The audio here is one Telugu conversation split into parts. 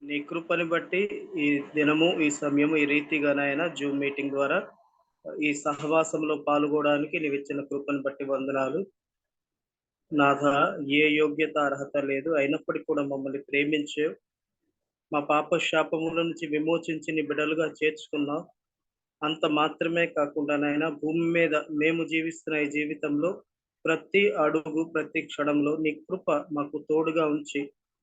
నీ కృపని బట్టి ఈ దినము, ఈ సమయము, ఈ రీతిగానైనా జూమ్ మీటింగ్ ద్వారా ఈ సహవాసంలో పాల్గొనడానికి నీవిచ్చిన కృపను బట్టి వందనాలు. నాథా, ఏ యోగ్యత, అర్హత లేదు. అయినప్పటికీ కూడా మమ్మల్ని ప్రేమించావు. మా పాప శాపముల నుంచి విమోచించి నీ బిడ్డలుగా చేర్చుకున్నావు. అంత మాత్రమే కాకుండా నాయనా, భూమి మీద మేము జీవిస్తున్న ఈ జీవితంలో ప్రతి అడుగు, ప్రతి క్షణంలో నీ కృప మాకు తోడుగా ఉంచి,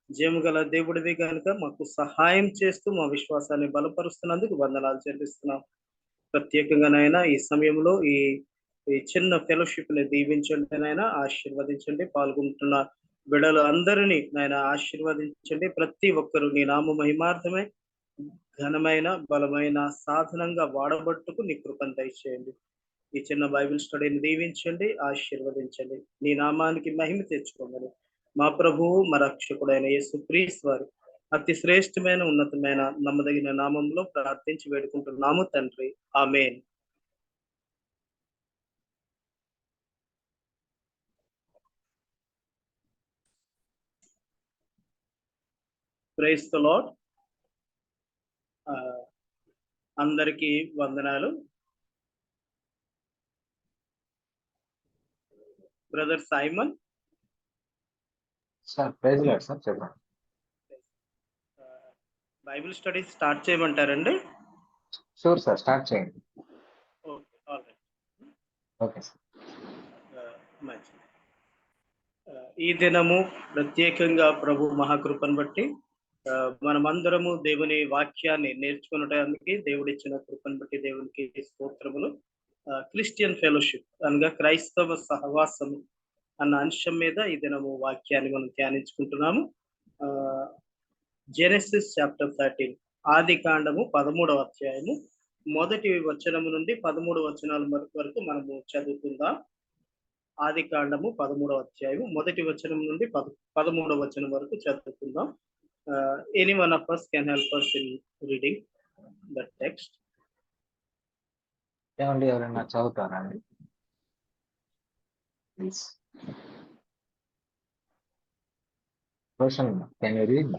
జీవముగల దేవుడివి గనుక మాకు సహాయం చేస్తూ మా విశ్వాసాన్ని బలపరుస్తున్నందుకు వందనాలు చెల్లిస్తున్నాం. ప్రత్యేకంగా నాయనా ఈ సమయంలో ఈ ఈ చిన్న ఫెలోషిప్‌ని దీవించండి నాయనా, ఆశీర్వదించండి. పాల్గొంటున్న బిడ్డలు అందరినీ నాయనా ఆశీర్వదించండి. ప్రతి ఒక్కరు నీ నామ మహిమార్థమై ఘనమైన, బలమైన సాధనంగా వాడబట్టుకు నీ కృపను దయచేయండి. ఈ చిన్న బైబిల్ స్టడీని దీవించండి, ఆశీర్వదించండి. నీ నామానికి మహిమ తెచ్చుకోమని మా ప్రభువు, మా రక్షకుడైన యేసుక్రీస్తు వారి అతి శ్రేష్టమైన, ఉన్నతమైన, నమ్మదగిన నామంలో ప్రార్థించి వేడుకుంటున్నాము తండ్రి. ఆమేన్. Praise the Lord. అందరికీ వందనాలు. Brother Simon. Sir praise Lord sir, చెప్పండి. బైబిల్ స్టడీ స్టార్ట్ చేయమంటారండి? షూర్ సార్, స్టార్ట్ చేయండి. Okay, all right. Okay sir. మంచిది. ఈ దినము ప్రత్యేకంగా ప్రభు మహాకృపను బట్టి మనమందరము దేవుని వాక్యాన్ని నేర్చుకునడానికి దేవుడిచ్చిన కృపను బట్టి దేవునికి స్తోత్రములు. క్రిస్టియన్ ఫెలోషిప్ అనగా క్రైస్తవ సహవాసము అన్న అంశం మీద ఈ దినము వాక్యాన్ని మనం ధ్యానించుకుంటున్నాము. జెనెసిస్ చాప్టర్ 13, ఆది కాండము 13వ అధ్యాయము మొదటి వచనము నుండి 13 వచనాల వరకు మనము చదువుకుందాం. ఆది కాండము 13వ అధ్యాయము మొదటి వచనం నుండి 13వ వచనం వరకు చదువుకుందాం. Any one of us can help us in reading the text. ఏమండి, ఎవరైనా చదువుతారా అండి? Please. Roshan, can you read?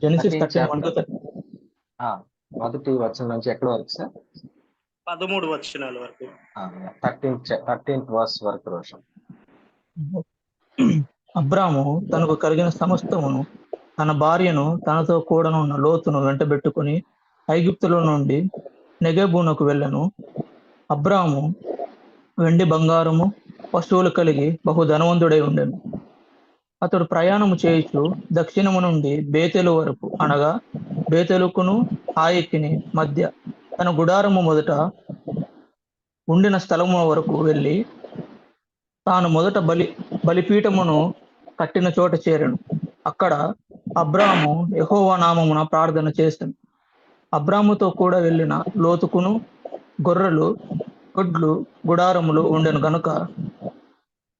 Genesis 13 మొదటి వచనం నుంచి ఎక్కడ వరకు సార్? 13 వచనాల వరకు. 13th వర్స్ వరకు రోషన్. అబ్రాము తనకు కలిగిన సమస్తమును, తన భార్యను, తనతో కూడనున్న లోతును వెంటబెట్టుకుని ఐగుప్తులో నుండి నెగెబునకు వెళ్ళెను. అబ్రాము వెండి బంగారము పశువులు కలిగి బహు ధనవంతుడై ఉండెను. అతడు ప్రయాణము చేయుచు దక్షిణము నుండి బేతెలు వరకు, అనగా బేతెలుకును హాయికిని మధ్య తన గుడారము మొదట ఉండిన స్థలము వరకు వెళ్ళి తాను మొదట బలిపీఠమును కట్టిన చోట చేరెను. అక్కడ అబ్రాము యెహోవా నామమున ప్రార్థన చేసెను. అబ్రాముతో కూడా వెళ్ళిన లోతుకును గొర్రెలు, గొడ్లు, గుడారములు ఉండెను గనుక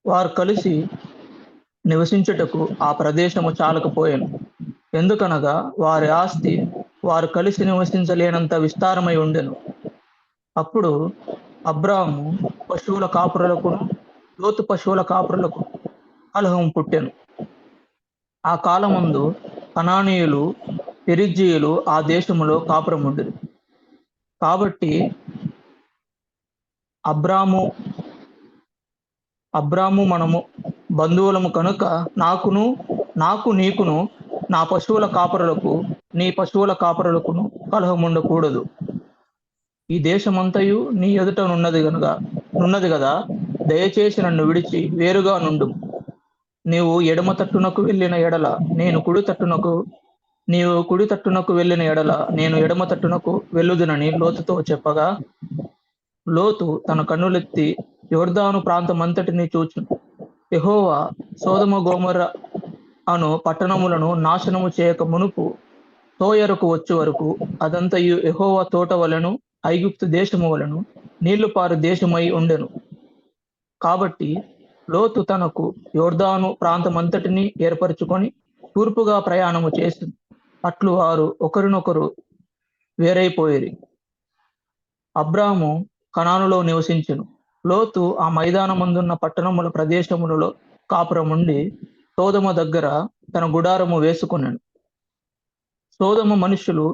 వారు కలిసి నివసించుటకు ఆ ప్రదేశము చాలకపోయెను. ఎందుకనగా వారి ఆస్తి వారు కలిసి నివసించలేనంత విస్తారమై ఉండెను. అప్పుడు అబ్రాము పశువుల కాపురులకును లోతు పశువుల కాపురులకు కలహం పుట్టెను. ఆ కాలమందు కనానీయులు, పెరిజ్జీయులు ఆ దేశములో కాపురముండిరి. కాబట్టి అబ్రాము మనము బంధువులము కనుక నాకు నీకును నా పశువుల కాపురులకు నీ పశువుల కాపురులకును కలహం ఉండకూడదు. ఈ దేశమంతయు నీ ఎదుట నున్నది కదా, దయచేసి నన్ను విడిచి వేరుగా నుండు. నీవు ఎడమ తట్టునకు వెళ్ళిన ఎడల నీవు కుడి తట్టునకు వెళ్ళిన ఎడల నేను ఎడమ తట్టునకు వెళ్ళుదునని లోతుతో చెప్పగా, లోతు తన కన్నులెత్తి యొర్దాను ప్రాంతమంతటిని చూచును. యెహోవా సొదొమ గొమొర్రా అను పట్టణములను నాశనము చేయక మునుపు సోయరుకు వచ్చు వరకు అదంతయు యెహోవా తోట వలెను ఐగుప్తు దేశము వలెను నీళ్లు పారు దేశమై ఉండెను. కాబట్టి లోతు తనకు యొర్దాను ప్రాంతమంతటిని ఏర్పరచుకొని తూర్పుగా ప్రయాణము చేసింది. అట్లు వారు ఒకరినొకరు వేరైపోయిరి. అబ్రాము కనానులో నివసించెను. లోతు ఆ మైదానమందున్న పట్టణముల ప్రదేశములలో కాపురముండి సోదమ దగ్గర తన గుడారము వేసుకొనెను. సోదమ మనుష్యులు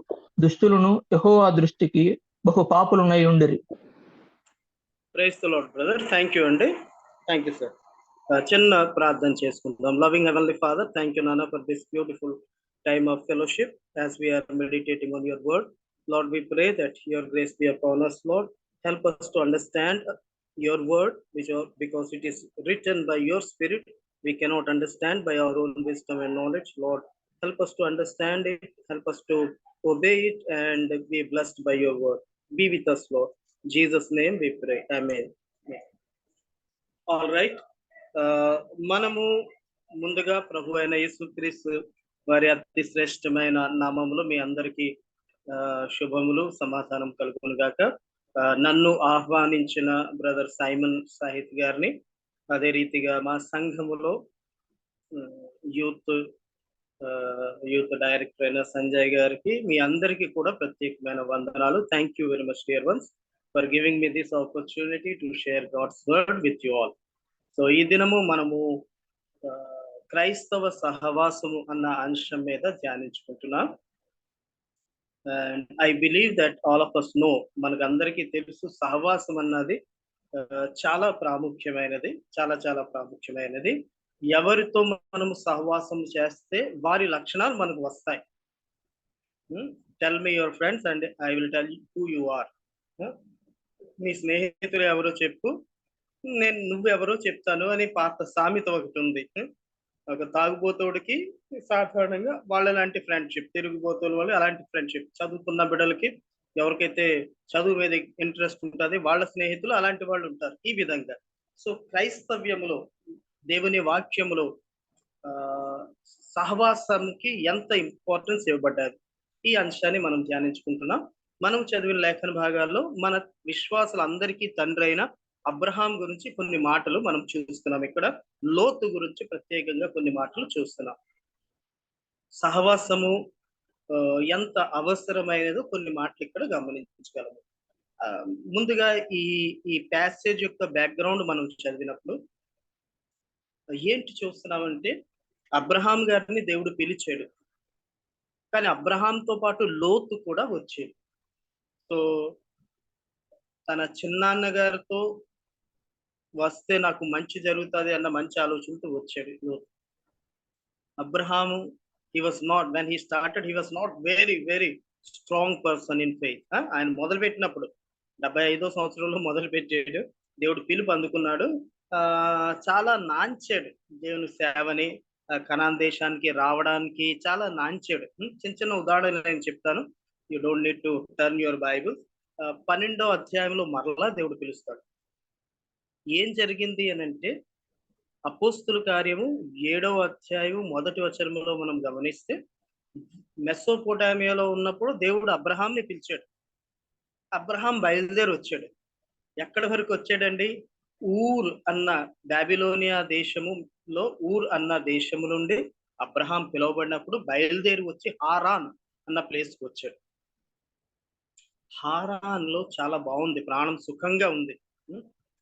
దుష్టులను యెహోవా దృష్టికి బహు పాపులునై ఉండిరి. Praise the Lord brother. Thank you అండి. Thank you sir. చిన్న ప్రార్థన చేసుకుందాం. Loving heavenly father, thank you నాన్న for this beautiful time of fellowship as we are meditating on your word. Lord, we pray that your grace be upon us, Lord. Help us to understand your word, because it is written by your spirit. We cannot understand by our own wisdom and knowledge. Lord, help us to understand it, help us to obey it, and be blessed by your word. Be with us, Lord. In Jesus' name we pray. Amen. All right. మనము ముందుగా ప్రభు అయిన యేసుక్రీస్తు వారి అతి శ్రేష్టమైన నామములో మీ అందరికీ శుభములు, సమాధానం కలుగును గాక. నన్ను ఆహ్వానించిన బ్రదర్ సైమన్ సాహిత్ గారిని, అదే రీతిగా మా సంఘములో యూత్ డైరెక్టర్ అయిన సంజయ్ గారికి, మీ అందరికీ కూడా ప్రత్యేకమైన వందనాలు. Thank you very much dear ones for giving me this opportunity to share God's word with you all. So ఈ దినము మనము క్రైస్తవ సహవాసము అన్న అంశం మీద ధ్యానించుకుంటున్నాం. And I believe that all of us know, మనకందరికీ తెలుసు సహవాసం అన్నది చాలా ప్రాముఖ్యమైనది, చాలా చాలా ప్రాముఖ్యమైనది. ఎవరితో మనము సహవాసం చేస్తే వారి లక్షణాలు మనకు వస్తాయి. Tell me your friends and I will tell who you are. మీ స్నేహితులు ఎవరో చెప్పు, నేను నువ్వెవరో చెప్తాను అని పాత సామెత ఒకటి ఉంది. ఒక తాగుబోతోడికి సాధారణంగా వాళ్ళలాంటి ఫ్రెండ్షిప్, తిరుగుబోతుల వాళ్ళు అలాంటి ఫ్రెండ్షిప్, చదువుకున్న బిడ్డలకి ఎవరికైతే చదువు మీద ఇంట్రెస్ట్ ఉంటుంది వాళ్ళ స్నేహితులు అలాంటి వాళ్ళు ఉంటారు. ఈ విధంగా సో క్రైస్తవ్యములో, దేవుని వాక్యములో సహవాసానికి ఎంత ఇంపార్టెన్స్ ఇవ్వబడ్డారు, ఈ అంశాన్ని మనం ధ్యానించుకుంటున్నాం. మనం చదివిన లేఖన భాగాల్లో మన విశ్వాసులందరికీ తండ్రి అయిన అబ్రహాం గురించి కొన్ని మాటలు మనం చూస్తున్నాం. ఇక్కడ లోతు గురించి ప్రత్యేకంగా కొన్ని మాటలు చూస్తున్నాం. సహవాసము ఎంత అవసరమైనదో కొన్ని మాటలు ఇక్కడ గమనించగలము. ముందుగా ఈ ప్యాసేజ్ యొక్క బ్యాక్గ్రౌండ్ మనం చదివినప్పుడు ఏంటి చూస్తున్నామంటే, అబ్రహాం గారిని దేవుడు పిలిచాడు, కానీ అబ్రహాంతో పాటు లోతు కూడా వచ్చాడు. సో తన చిన్నాన్న గారితో వస్తే నాకు మంచి జరుగుతుంది అన్న మంచి ఆలోచనతో వచ్చాడు లోతు. Abraham when he started, he was not very very strong person in faith. ఆయన మొదలుపెట్టినప్పుడు 75వ సంవత్సరంలో మొదలు పెట్టాడు, దేవుడు పిలుపు అందుకున్నాడు, చాలా నాంచాడు దేవుని సేవని, కనాన్ దేశానికి రావడానికి చాలా నాంచాడు. చిన్న చిన్న ఉదాహరణలు నేను చెప్తాను, you don't need to turn your Bible. 12వ అధ్యాయంలో మరలా దేవుడు పిలుస్తాడు. ఏం జరిగింది అని అంటే, అపోస్తుల కార్యము 7వ అధ్యాయం 1వ వచనంలో మనం గమనిస్తే, మెసోపోటామియాలో ఉన్నప్పుడు దేవుడు అబ్రహాంని పిలిచాడు. అబ్రహాం బయలుదేరి వచ్చాడు. ఎక్కడి వరకు వచ్చాడండి? ఊర్ అన్న బాబిలోనియా దేశములో, ఊర్ అన్న దేశము నుండి అబ్రహాం పిలువబడినప్పుడు బయలుదేరి వచ్చి హారాన్ అన్న ప్లేస్కి వచ్చాడు. హారాన్ లో చాలా బాగుంది, ప్రాణం సుఖంగా ఉంది.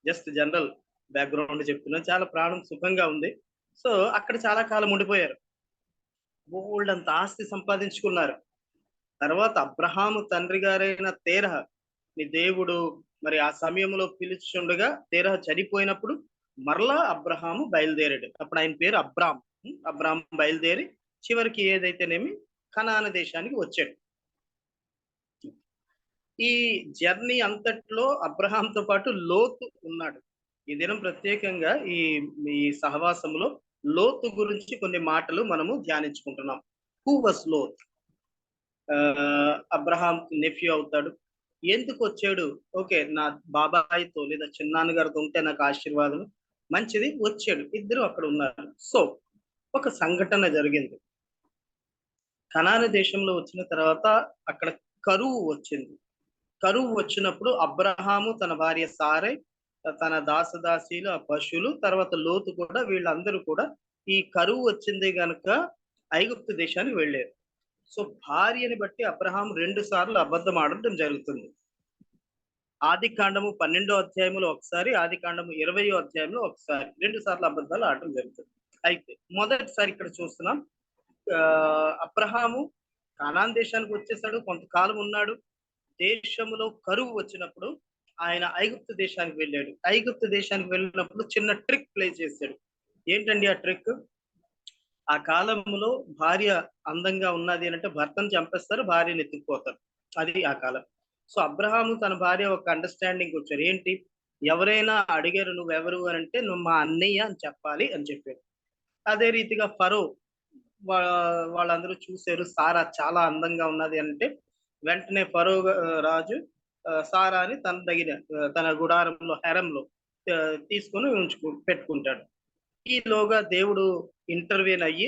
జస్ట్ జనరల్ బ్యాక్గ్రౌండ్ చెప్తున్నా, చాలా ప్రాణం సుఖంగా ఉంది. సో అక్కడ చాలా కాలం ఉండిపోయారు, బోల్డ్ అంత ఆస్తి సంపాదించుకున్నారు. తర్వాత అబ్రహాము తండ్రి గారైన తేరహ నీ దేవుడు మరి ఆ సమయంలో పిలుచుండగా తేరహ చనిపోయినప్పుడు మరలా అబ్రహాము బయలుదేరాడు. అప్పుడు ఆయన పేరు అబ్రామ్ బయలుదేరి చివరికి ఏదైతేనేమి కనాన దేశానికి వచ్చాడు. ఈ జర్నీ అంతట్లో అబ్రహాంతో పాటు లోతు ఉన్నాడు. ఈ దినం ప్రత్యేకంగా ఈ సహవాసంలో లోతు గురించి కొన్ని మాటలు మనము ధ్యానించుకుంటున్నాం. Who was Lot? Abraham nephew అవుతాడు. ఎందుకు వచ్చాడు? ఓకే, నా బాబాయితో లేదా చిన్నాన్నగారితో ఉంటే నాకు ఆశీర్వాదం, మంచిది, వచ్చాడు. ఇద్దరు అక్కడ ఉన్నారు. సో ఒక సంఘటన జరిగింది. కనాన దేశంలో వచ్చిన తర్వాత అక్కడ కరువు వచ్చింది. కరువు వచ్చినప్పుడు అబ్రహాము, తన భార్య సారై, తన దాసదాసీలు, ఆ పశువులు, తర్వాత లోతు కూడా, వీళ్ళందరూ కూడా ఈ కరువు వచ్చింది గనుక ఐగుప్తు దేశానికి వెళ్ళారు. సో భార్యని బట్టి అబ్రహాం 2 సార్లు అబద్ధం ఆడటం జరుగుతుంది. ఆది కాండము 12వ అధ్యాయంలో ఒకసారి, ఆది కాండము 20వ అధ్యాయంలో ఒకసారి, 2 సార్లు అబద్ధాలు ఆడటం జరుగుతుంది. అయితే మొదటిసారి ఇక్కడ చూస్తున్నాం, అబ్రహాము కానాన్ దేశానికి వచ్చేసాడు, కొంతకాలం ఉన్నాడు. దేశంలో కరువు వచ్చినప్పుడు ఆయన ఐగుప్తు దేశానికి వెళ్ళాడు. ఐగుప్తు దేశానికి వెళ్ళినప్పుడు చిన్న ట్రిక్ ప్లే చేశాడు. ఏంటండి ఆ ట్రిక్? ఆ కాలంలో భార్య అందంగా ఉన్నది అంటే భర్తను చంపేస్తారు, భార్యను ఎత్తుకుపోతారు. అది ఆ కాలం. సో అబ్రహాము తన భార్య ఒక అండర్స్టాండింగ్ వచ్చారు. ఏంటి, ఎవరైనా అడిగారు నువ్వెవరు అని అంటే నువ్వు మా అన్నయ్య అని చెప్పాలి అని చెప్పాడు. అదే రీతిగా ఫరో వాళ్ళందరూ చూశారు, సారా చాలా అందంగా ఉన్నది అంటే వెంటనే ఫరో రాజు సారాని తన గుడారంలో, హెరంలో తీసుకొని పెట్టుకుంటాడు. ఈలోగా దేవుడు ఇంటర్వ్యూన్ అయ్యి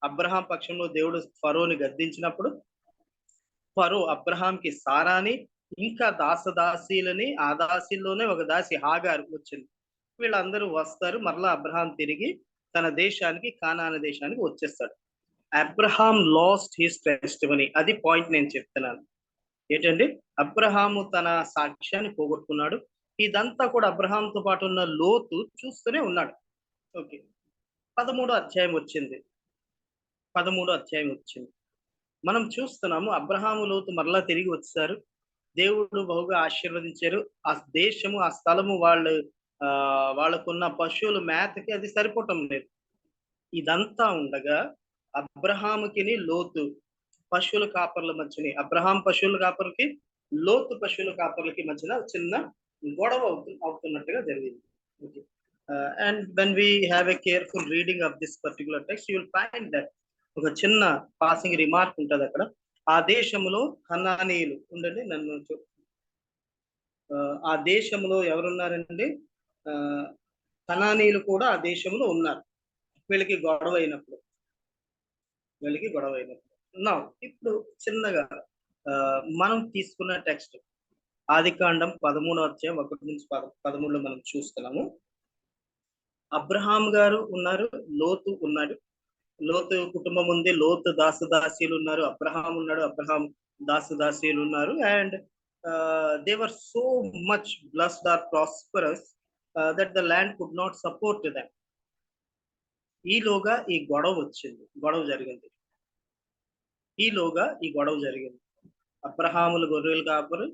అబ్రహాం పక్షంలో దేవుడు ఫరోని గద్దించినప్పుడు ఫరో అబ్రహాంకి సారాని ఇంకా దాసదాసీలని, ఆ దాసీల్లోనే ఒక దాసి హాగారు వచ్చింది. వీళ్ళందరూ వస్తారు, మరలా అబ్రహాం తిరిగి తన దేశానికి, కానాను దేశానికి వచ్చేస్తాడు. Abraham lost his testimony. అది పాయింట్ నేను చెప్తున్నాను. ఏంటండి, అబ్రహాము తన సాక్ష్యాన్ని పోగొట్టుకున్నాడు. ఇదంతా కూడా అబ్రహాంతో పాటు ఉన్న లోతు చూస్తూనే ఉన్నాడు. ఓకే, 13వ అధ్యాయం వచ్చింది. 13వ అధ్యాయం వచ్చింది. మనం చూస్తున్నాము అబ్రహాము లోతు మరలా తిరిగి వచ్చారు. దేవుడు బహుగా ఆశీర్వదించారు. ఆ దేశము, ఆ స్థలము వాళ్ళకున్న పశువుల మేతకి అది సరిపోవటం లేదు. ఇదంతా ఉండగా అబ్రహాముకిని లోతు పశువుల కాపర్ల మధ్యని, అబ్రహాం పశువుల కాపర్లకి, లోతు పశువుల కాపర్లకి మధ్యన చిన్న గొడవ అవుతున్నట్టుగా జరిగింది. Okay, and when we have a careful reading of this particular text, you will find that ఒక చిన్న పాసింగ్ రిమార్క్ ఉంటుంది అక్కడ. ఆ దేశంలో కనానీయులు ఉండండి, ఆ దేశంలో ఎవరున్నారండి? కనానీయులు కూడా ఆ దేశంలో ఉన్నారు. వీళ్ళకి గొడవ అయినప్పుడు నా ఇప్పుడు చిన్నగా మనం తీసుకున్న టెక్స్ట్ ఆది కాండం 13వ అధ్యాయం 1 నుంచి 13లో మనం చూస్తున్నాము. అబ్రహాం గారు ఉన్నారు, లోతు ఉన్నాడు. లోతు కుటుంబం ఉంది, లోతు దాసదాసీలు ఉన్నారు. అబ్రహాం ఉన్నాడు, అబ్రహాం దాసదాసీలు ఉన్నారు. And they were so much blessed or prosperous that the land could not support them. ఈలోగా ఈ గొడవ జరిగింది. అబ్రహాములు గొర్రెలు కాపరు,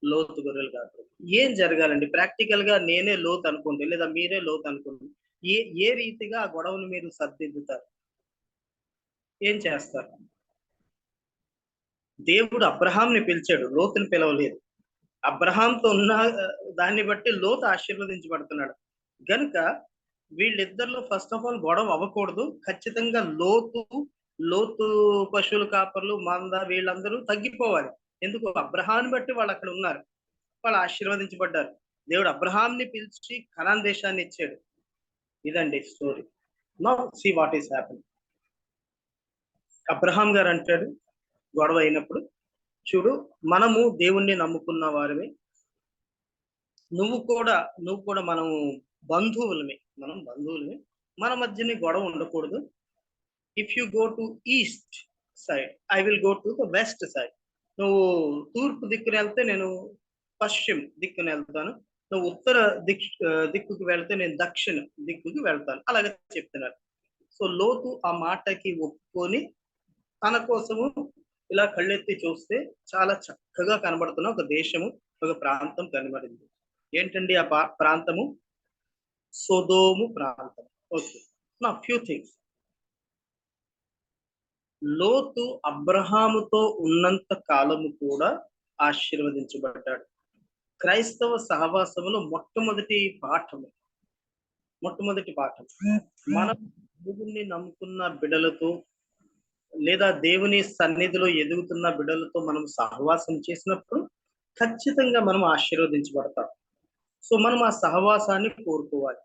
లోతు గొర్రెలు కాపరు. ఏం జరగాలండి? ప్రాక్టికల్ గా నేనే లోతు అనుకోండి, లేదా మీరే లోతు అనుకోండి, ఏ రీతిగా ఆ గొడవను మీరు సర్దిద్దుతారు? ఏం చేస్తారు? దేవుడు అబ్రహాంని పిలిచాడు, లోతుని పిలవలేదు. అబ్రహాంతో ఉన్న దాన్ని బట్టి లోతు ఆశీర్వదించబడుతున్నాడు. గనుక వీళ్ళిద్దరిలో ఫస్ట్ ఆఫ్ ఆల్ గొడవ అవ్వకూడదు. ఖచ్చితంగా లోతు పశువుల కాపర్లు, మంద, వీళ్ళందరూ తగ్గిపోవాలి. ఎందుకు? అబ్రహాన్ని బట్టి వాళ్ళు అక్కడ ఉన్నారు, వాళ్ళు ఆశీర్వదించబడ్డారు. దేవుడు అబ్రహాంని పిలిచి కనాన్ దేశాన్ని ఇచ్చాడు. ఇదండి story. Now see what is happening. Abraham గారు అంటాడు గొడవ అయినప్పుడు, చూడు, మనము దేవుణ్ణి నమ్ముకున్న వారిని, నువ్వు కూడా మనము బంధువులమే, మన మధ్యని గొడవ ఉండకూడదు. If you go to east side, I will go to the west side. నువ్వు తూర్పు దిక్కున వెళ్తే నేను పశ్చిమ దిక్కున వెళ్తాను, నువ్వు ఉత్తర దిక్కుకు వెళ్తే నేను దక్షిణ దిక్కుకి వెళ్తాను. అలాగే చెప్తున్నారు. సో లోతు ఆ మాటకి ఒప్పుకొని తన కోసము ఇలా కళ్ళెత్తి చూస్తే చాలా చక్కగా కనబడుతున్న ఒక దేశము, ఒక ప్రాంతం కనబడింది. ఏంటండి ఆ ప్రాంతము? సొదోము ప్రాంతం. ఓకే, నా ఫ్యూ థింగ్స్. లోతు అబ్రహాముతో ఉన్నంత కాలము కూడా ఆశీర్వదించబడ్డాడు. క్రైస్తవ సహవాసములో మొట్టమొదటి పాఠం మనం దేవుణ్ణి నమ్ముకున్న బిడ్డలతో, లేదా దేవుని సన్నిధిలో ఎదుగుతున్న బిడ్డలతో మనం సహవాసం చేసినప్పుడు ఖచ్చితంగా మనం ఆశీర్వదించబడతాం. సో మనం ఆ సహవాసాన్ని కోరుకోవాలి.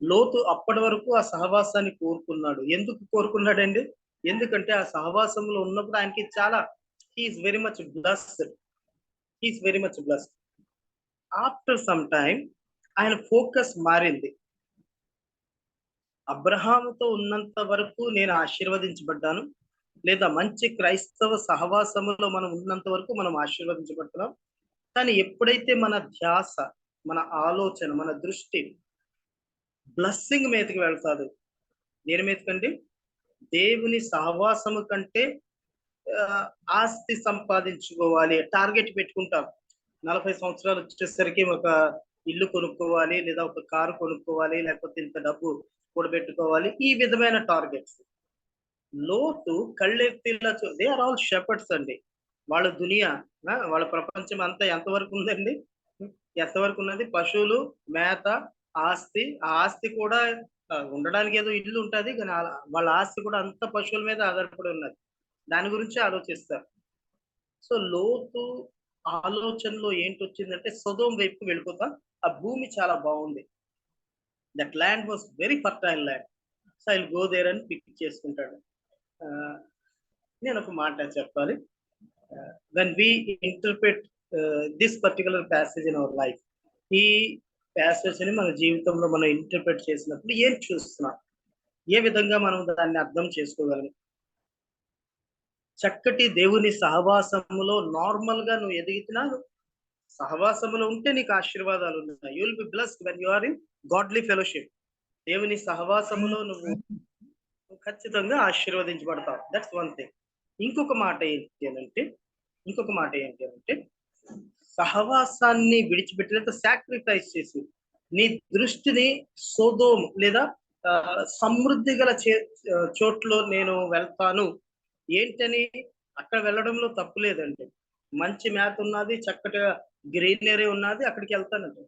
లోతు అప్పటి వరకు ఆ సహవాసాన్ని కోరుకున్నాడు. ఎందుకు కోరుకున్నాడండి? ఎందుకంటే ఆ సహవాసంలో ఉన్నప్పుడు ఆయనకి చాలా he is very much blessed. After some time ఆయన ఫోకస్ మారింది. అబ్రహాముతో ఉన్నంత వరకు నేను ఆశీర్వదించబడ్డాను, లేదా మంచి క్రైస్తవ సహవాసములో మనం ఉన్నంత వరకు మనం ఆశీర్వదించబడుతున్నాం. కానీ ఎప్పుడైతే మన ధ్యాస, మన ఆలోచన, మన దృష్టి బ్లెస్సింగ్ మీదకి వెళ్తాది, దేని మీదకండి? దేవుని సహవాసము కంటే ఆస్తి సంపాదించుకోవాలి టార్గెట్ పెట్టుకుంటాం. 40 సంవత్సరాలు వచ్చేసరికి ఒక ఇల్లు కొనుక్కోవాలి, లేదా ఒక కారు కొనుక్కోవాలి, లేకపోతే ఇంత డబ్బు కూడబెట్టుకోవాలి, ఈ విధమైన టార్గెట్స్. లోతు కళ్ళెత్తిలా దే ఆర్ ఆల్ షెపర్డ్స్ అండి. వాళ్ళ దునియా, వాళ్ళ ప్రపంచం అంతా ఎంతవరకు ఉందండి? ఎంతవరకు ఉన్నది? పశువులు, మేత, ఆస్తి. ఆ ఆస్తి కూడా ఉండడానికి ఏదో ఇల్లు ఉంటది, కానీ వాళ్ళ ఆస్తి కూడా అంత పశువుల మీద ఆధారపడి ఉన్నది. దాని గురించి ఆలోచిస్తారు. సో లోతు ఆలోచనలో ఏంటొచ్చిందంటే సొదొమ వైపుకి వెళ్ళిపోతా, ఆ భూమి చాలా బాగుంది, that land was very fertile land, so I will go there అని పిక్ చేసుకుంటాడు. నేను ఒక మాట చెప్పాలి. when we interpret this particular passage in our life, ఈ ప్యాసేజ్ ని మన జీవితంలో మనం ఇంటర్ప్రిట్ చేసినప్పుడు ఏం చూస్తున్నాం, ఏ విధంగా మనం దాన్ని అర్థం చేసుకోగలం? చక్కటి దేవుని సహవాసములో నార్మల్ గా నువ్వు ఎదిగినా, సహవాసములో ఉంటే నీకు ఆశీర్వాదాలు ఉన్నాయి. You will be blessed when you are in godly fellowship. దేవుని సహవాసములో నువ్వు ఖచ్చితంగా ఆశీర్వదించబడతావు. That's one thing. ఇంకొక మాట ఏంటి అంటే సహవాసాన్ని విడిచిపెట్టినంత సాక్రిఫైస్ చేసి నీ దృష్టిని సొదొమ లేదా సమృద్ధి గల చోట్లో నేను వెళ్తాను. ఏంటని? అక్కడ వెళ్ళడంలో తప్పు లేదండి, మంచి మ్యాథ్ ఉన్నది, చక్కటిగా గ్రీనరీ ఉన్నది, అక్కడికి వెళ్తానండి.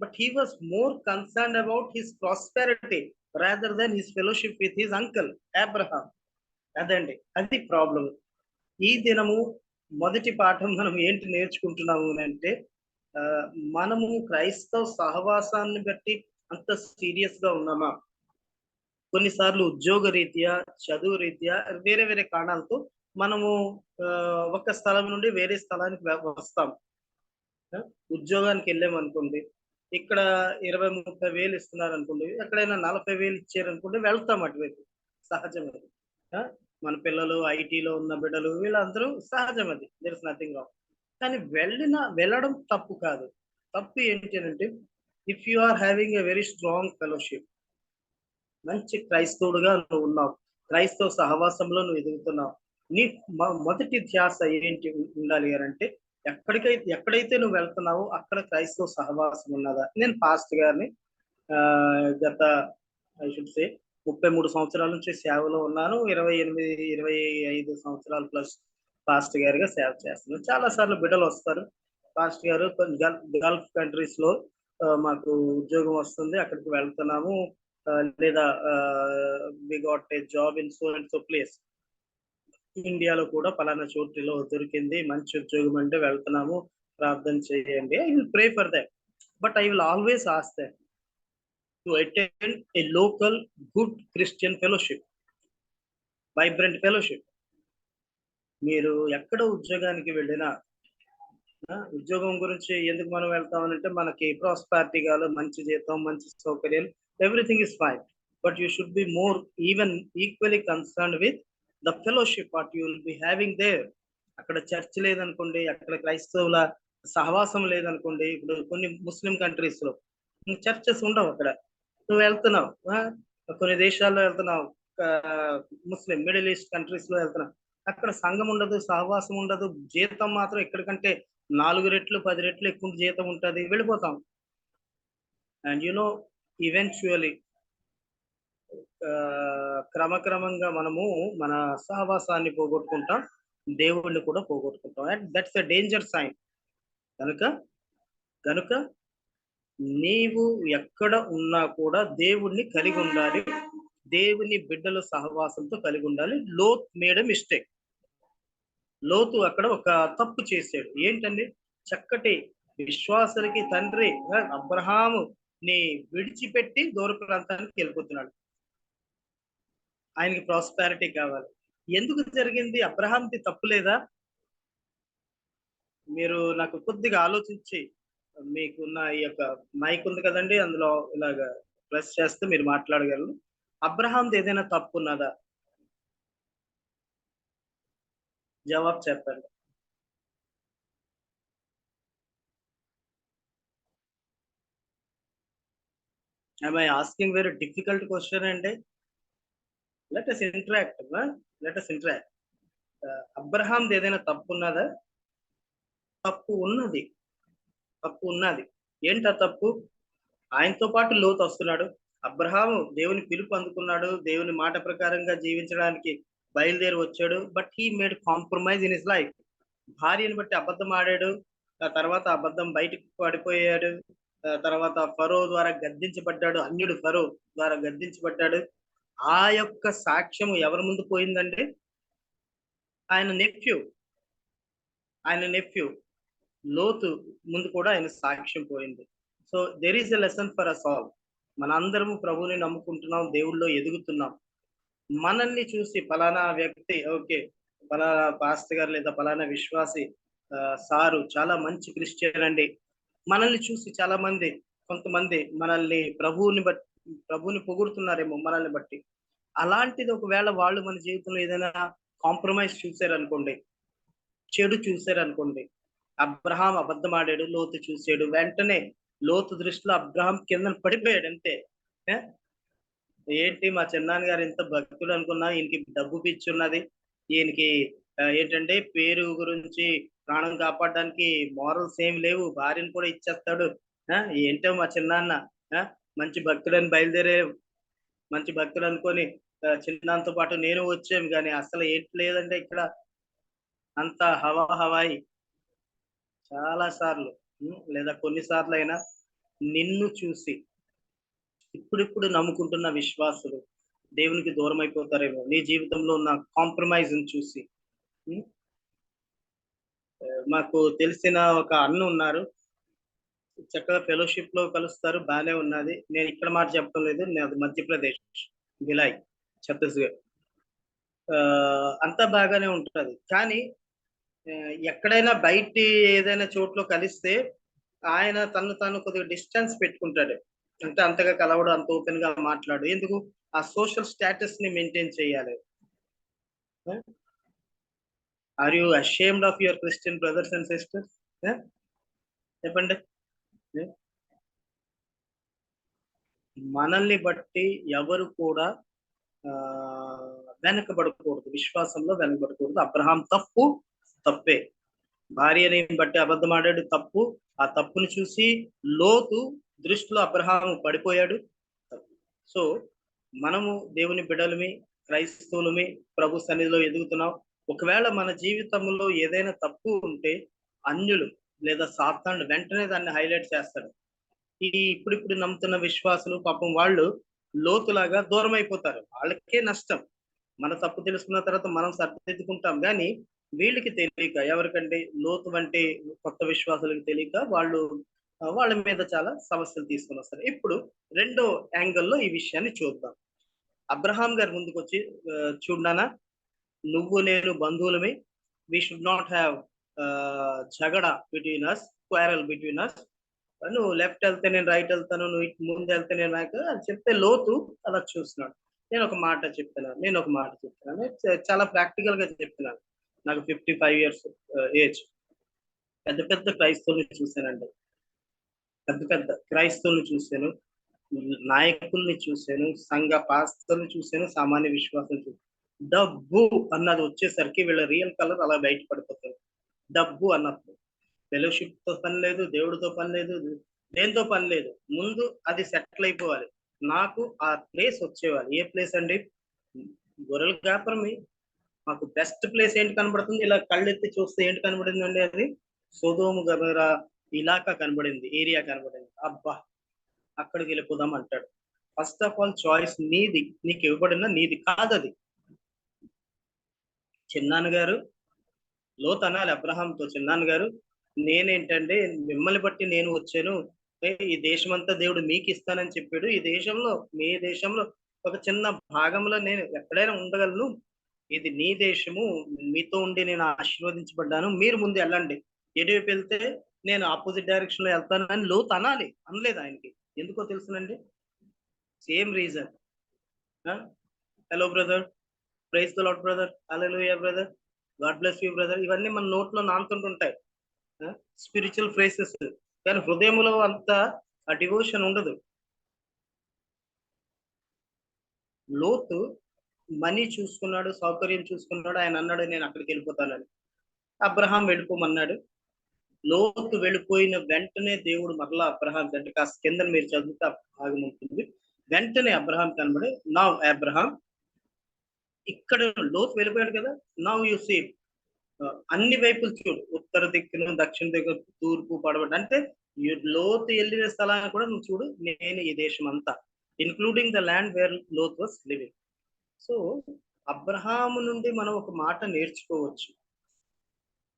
But he was more concerned about his prosperity rather than his fellowship with his uncle Abraham. అదండి, అది ప్రాబ్లం. ఈ దినము మొదటి పాఠం మనం ఏంటి నేర్చుకుంటున్నాము అంటే, మనము క్రైస్తవ సహవాసాన్ని బట్టి అంత సీరియస్ గా ఉన్నామా? కొన్నిసార్లు ఉద్యోగ రీత్యా, చదువు రీత్యా, వేరే వేరే కారణాలతో మనము ఒక స్థలం నుండి వేరే స్థలానికి వస్తాం. ఉద్యోగానికి వెళ్ళామనుకోండి, ఇక్కడ 20-30 వేలు ఇస్తున్నారు అనుకోండి, ఎక్కడైనా 40 వేలు ఇచ్చారనుకోండి, వెళ్తాం అటువైపు, సహజం అది. మన పిల్లలు, ఐటీలో ఉన్న బిడ్డలు, వీళ్ళందరూ సహజం, అది దేర్ ఇస్ నథింగ్ రాంగ్. కానీ వెళ్ళడం తప్పు కాదు. తప్పు ఏంటి అంటే, if you are having a very strong fellowship, మంచి క్రైస్తవుడుగా నువ్వు ఉన్నావు, క్రైస్తవ సహవాసంలో నువ్వు ఎదుగుతున్నావు, నీ మొదటి ధ్యాస ఏంటి ఉండాలి అంటే, ఎక్కడైతే నువ్వు వెళ్తున్నావో అక్కడ క్రైస్తవ సహవాసం ఉన్నదా? నేను పాస్ట్ గారిని గత ఐ షుడ్ సే 33 సంవత్సరాల నుంచి సేవలో ఉన్నాను. 25 సంవత్సరాలు ప్లస్ పాస్ట్ గారిగా సేవ చేస్తున్నాను. చాలా సార్లు బిడ్డలు వస్తారు, పాస్ట్ గారు గల్ఫ్ కంట్రీస్ లో మాకు ఉద్యోగం వస్తుంది, అక్కడికి వెళ్తున్నాము, లేదా we got a job in so and so place, ఇండియాలో కూడా పలానా చోటులో దొరికింది, మంచి ఉద్యోగం అంటే వెళ్తున్నాము, ప్రార్థన చేయండి. I will pray for that, but I will always ask that to attend A local good Christian fellowship, vibrant fellowship. మీరు ఎక్కడ ఉద్యోగానికి వెళ్ళినా, ఉద్యోగం గురించి ఎందుకు మనం వెళ్తామనంటే, మనకి ప్రాస్పారిటీ కాదు, మంచి జీతం, మంచి సౌకర్యాలు, everything is fine, but you should be more equally concerned with the fellowship what you will be having there. అక్కడ చర్చ్ లేదనుకోండి, అక్కడ క్రైస్తవుల సహవాసం లేదనుకోండి, ఇప్పుడు కొన్ని ముస్లిం కంట్రీస్ లో చర్చెస్ ఉండవు, అక్కడ నువ్వు వెళ్తున్నావు, కొన్ని దేశాల్లో వెళ్తున్నావు, ముస్లిం మిడిల్ ఈస్ట్ కంట్రీస్ లో వెళ్తున్నావు, అక్కడ సంఘం ఉండదు, సహవాసం ఉండదు, జీతం మాత్రం ఎక్కడికంటే 4 రెట్లు 10 రెట్లు ఎక్కువ జీతం ఉంటుంది, వెళ్ళిపోతాం. అండ్ యునో ఈవెన్చువలీ క్రమక్రమంగా మనము మన సహవాసాన్ని పోగొట్టుకుంటాం, దేవుణ్ణి కూడా పోగొట్టుకుంటాం. And that's a danger sign. కనుక నీవు ఎక్కడ ఉన్నా కూడా దేవుణ్ణి కలిగి ఉండాలి, దేవుని బిడ్డల సహవాసంతో కలిగి ఉండాలి. లోత్ మేడ్ ఎ మిస్టేక్. లోతు అక్కడ ఒక తప్పు చేశాడు. ఏంటండి? చక్కటి విశ్వాసులకి తండ్రి అబ్రహాము ని విడిచిపెట్టి దూర ప్రాంతానికి వెళ్ళిపోతున్నాడు. ఆయనకి ప్రాస్పారిటీ కావాలి. ఎందుకు జరిగింది? అబ్రహాంది తప్పు లేదా? మీరు నాకు కొద్దిగా ఆలోచించి, మీకున్న ఈ యొక్క మైక్ ఉంది కదండి, అందులో ఇలాగా ప్రెస్ చేస్తే మీరు మాట్లాడగలరు. అబ్రహాంది ఏదైనా తప్పు ఉన్నదా? జవాబు చెప్పండి. Am I asking very difficult question and let us interact. Let us interact. Abraham ఏదైనా తప్పు ఉన్నదా? తప్పు ఉన్నది. తప్పు ఉన్నది. ఏంటి ఆ తప్పు? ఆయనతో పాటు లోతు వస్తున్నాడు. అబ్రహాము దేవుని పిలుపు అందుకున్నాడు. దేవుని మాట ప్రకారంగా జీవించడానికి బయలుదేరి వచ్చాడు. But he made compromise in his life. భార్యను బట్టి అబద్ధం ఆడాడు. ఆ తర్వాత అబద్ధం బయటకు పడిపోయాడు. తర్వాత ఫరో ద్వారా గద్దించబడ్డాడు. అన్యుడు ఫరో ద్వారా గద్దించబడ్డాడు. ఆ యొక్క సాక్ష్యం ఎవరి ముందు పోయిందంటే ఆయన నెఫ్యూ లోతు ముందు కూడా ఆయన సాక్ష్యం పోయింది. So there is a lesson for us all. మనందరము ప్రభువుని నమ్ముకుంటున్నాం, దేవుళ్ళో ఎదుగుతున్నాం. మనల్ని చూసి పలానా వ్యక్తి, ఓకే, పలానా పాస్టర్ గారు లేదా పలానా విశ్వాసి సారు చాలా మంచి క్రిస్టియన్ అండి, మనల్ని చూసి చాలా మంది కొంతమంది మనల్ని ప్రభువుని పొగుడుతున్నారేమో మనల్ని బట్టి. అలాంటిది ఒకవేళ వాళ్ళు మన జీవితంలో ఏదైనా కాంప్రమైజ్ చూసారనుకోండి, చెడు చూసారనుకోండి. అబ్రహాం అబద్ధం ఆడాడు, లోతు చూసాడు. వెంటనే లోతు దృష్టిలో అబ్రహాం కింద పడిపోయాడు అంతే. ఏంటి మా చిన్నాన్న గారు ఇంత భక్తుడు అనుకున్నా, ఈయనకి డబ్బు పిచ్చి ఉన్నది, ఈయనకి ఏంటంటే పేరు గురించి ప్రాణం కాపాడడానికి మోరల్స్ ఏమి లేవు, భార్యను కూడా ఇచ్చేస్తాడు. ఏంటో మా చిన్నాన్న మంచి భక్తుడని బయలుదేరే మంచి భక్తుడు అనుకొని చిన్నాన్నతో పాటు నేను వచ్చాము, కానీ అసలు ఏంటి లేదంటే ఇక్కడ అంత హవాయి. చాలా సార్లు లేదా కొన్నిసార్లు అయినా నిన్ను చూసి ఇప్పుడిప్పుడు నమ్ముకుంటున్న విశ్వాసులు దేవునికి దూరం అయిపోతారేమో, నీ జీవితంలో ఉన్న కాంప్రమైజ్ చూసి. మాకు తెలిసిన ఒక అన్న ఉన్నారు, చక్కగా ఫెలోషిప్ లో కలుస్తారు, బాగానే ఉన్నది. నేను ఇక్కడ మాట చెప్పడం లేదు, నేను మధ్యప్రదేశ్ భిలాయ్ ఛత్తీస్గఢ్. అంతా బాగానే ఉంటది. కానీ ఎక్కడైనా బయట ఏదైనా చోట్లో కలిస్తే ఆయన తను కొద్దిగా డిస్టెన్స్ పెట్టుకుంటాడు. అంటే అంతగా కలవడు, అంత ఓపెన్ గా మాట్లాడు. ఎందుకు? ఆ సోషల్ స్టేటస్ ని మెయింటైన్ చేయాలి. Are you ashamed of your Christian brothers and sisters? చెప్పండి. మనల్ని బట్టి ఎవరు కూడా వెనకబడకూడదు, విశ్వాసంలో వెనకబడకూడదు. అబ్రహాం తప్పే. భార్యని బట్టి అబద్ధం ఆడాడు, తప్పు. ఆ తప్పుని చూసి లోతు దృష్టిలో అబ్రహాము పడిపోయాడు. సో మనము దేవుని బిడ్డలమి, క్రైస్తవులమి, ప్రభు సన్నిధిలో ఎదుగుతున్నాం. ఒకవేళ మన జీవితంలో ఏదైనా తప్పు ఉంటే అన్యులు లేదా సాతానుడు వెంటనే దాన్ని హైలైట్ చేస్తాడు. ఈ ఇప్పుడు నమ్ముతున్న విశ్వాసులు పాపం వాళ్ళు లోతులాగా దూరం అయిపోతారు. వాళ్ళకే నష్టం. మన తప్పు తెలుసుకున్న తర్వాత మనం సరిదిద్దుకుంటాం, కానీ వీళ్ళకి తెలియక, ఎవరికంటే లోతు వంటి కొత్త విశ్వాసులకు తెలియక వాళ్ళ మీద చాలా సమస్యలు తీసుకొని వస్తారు. ఇప్పుడు రెండో యాంగిల్లో ఈ విషయాన్ని చూద్దాం. అబ్రహాం గారి ముందుకు వచ్చి, చూడానా, నువ్వు నేను బంధువులమే, వీ షుడ్ నాట్ హ్యావ్ జగడ between us, quarrel between us. నువ్వు లెఫ్ట్ వెళ్తే నేను రైట్ వెళ్తాను, నువ్వు ఇటు ముందు వెళ్తే నేను వెనక అని చెప్తే లోతు అలా చూస్తున్నాడు. నేను ఒక మాట చెప్తున్నాను, చాలా ప్రాక్టికల్ గా చెప్తున్నాను. నాకు 55 years ఏజ్. పెద్ద క్రైస్తవుల్ని చూశానండి, పెద్ద క్రైస్తవుల్ని చూశాను, నాయకుల్ని చూశాను, సంఘ పాస్టర్ని చూశాను, సామాన్య విశ్వాసం చూశాను. డబ్బు అన్నది వచ్చేసరికి వీళ్ళ రియల్ కలర్ అలా బయటపడిపోతుంది. డబ్బు అన్నప్పుడు ఫెలోషిప్ తో పని లేదు, దేవుడితో పని లేదు, దేంతో పని లేదు. ముందు అది సెటిల్ అయిపోవాలి. నాకు ఆ ప్లేస్ వచ్చేవాలి. ఏ ప్లేస్ అండి? గొర్రెల వ్యాపారమే. మాకు బెస్ట్ ప్లేస్ ఏంటి కనబడుతుంది? ఇలా కళ్ళెత్తి చూస్తే ఏంటి కనబడిందండి? అది సొదోము గొమొర్రా ఇలాకా కనబడింది, ఏరియా కనబడింది. అబ్బా, అక్కడికి వెళ్ళిపోదాం అంటాడు. ఫస్ట్ ఆఫ్ ఆల్ చాయిస్ నీది, నీకు ఇవ్వబడిన నీది కాదది. చిన్నాన్నగారు లోతు అనాలి అబ్రహాంతో, చిన్నాన్నగారు నేనేంటంటే మిమ్మల్ని బట్టి నేను వచ్చాను, ఈ దేశం అంతా దేవుడు మీకు ఇస్తానని చెప్పాడు. ఈ దేశంలో, మీ దేశంలో ఒక చిన్న భాగంలో నేను ఎక్కడైనా ఉండగలను. ఇది నీ దేశము, మీతో ఉండి నేను ఆశీర్వదించబడ్డాను, మీరు ముందు వెళ్ళండి, ఎటువైపు వెళ్తే నేను ఆపోజిట్ డైరెక్షన్ లో వెళ్తాను అని లోతు అనాలి. అనలేదు ఆయనకి. ఎందుకో తెలుసునండి? Same reason. Hello brother, praise the Lord brother, hallelujah brother, God bless you brother, ఇవన్నీ మన నోట్లో నానుతుంటుంటాయి, స్పిరిచువల్ ఫ్రేసెస్. కానీ హృదయంలో అంత ఆ డివోషన్ ఉండదు. లోతు మనీ చూసుకున్నాడు, సౌకర్యం చూసుకున్నాడు. ఆయన అన్నాడు నేను అక్కడికి వెళ్ళిపోతానని. అబ్రహాం వెళ్ళిపోమన్నాడు. లోతు వెళ్ళిపోయిన వెంటనే దేవుడు మరలా అబ్రహాం అంటే కాస్త కింద మీరు చదివితే భాగం ఉంటుంది. వెంటనే అబ్రహాం కనబడి నౌ అబ్రహాం, ఇక్కడ లోతు వెళ్ళిపోయాడు కదా, నౌ యు సీ, అన్ని వైపులు చూడు, ఉత్తర దిక్కును, దక్షిణ దిక్కు, తూర్పు, పడమటి, అంటే లోతు వెళ్ళిన స్థలాన్ని కూడా నువ్వు చూడు. నేను ఈ దేశం అంతా, including the land where Lot was living. So Abraham నుండి మనం ఒక మాట నేర్చుకోవచ్చు.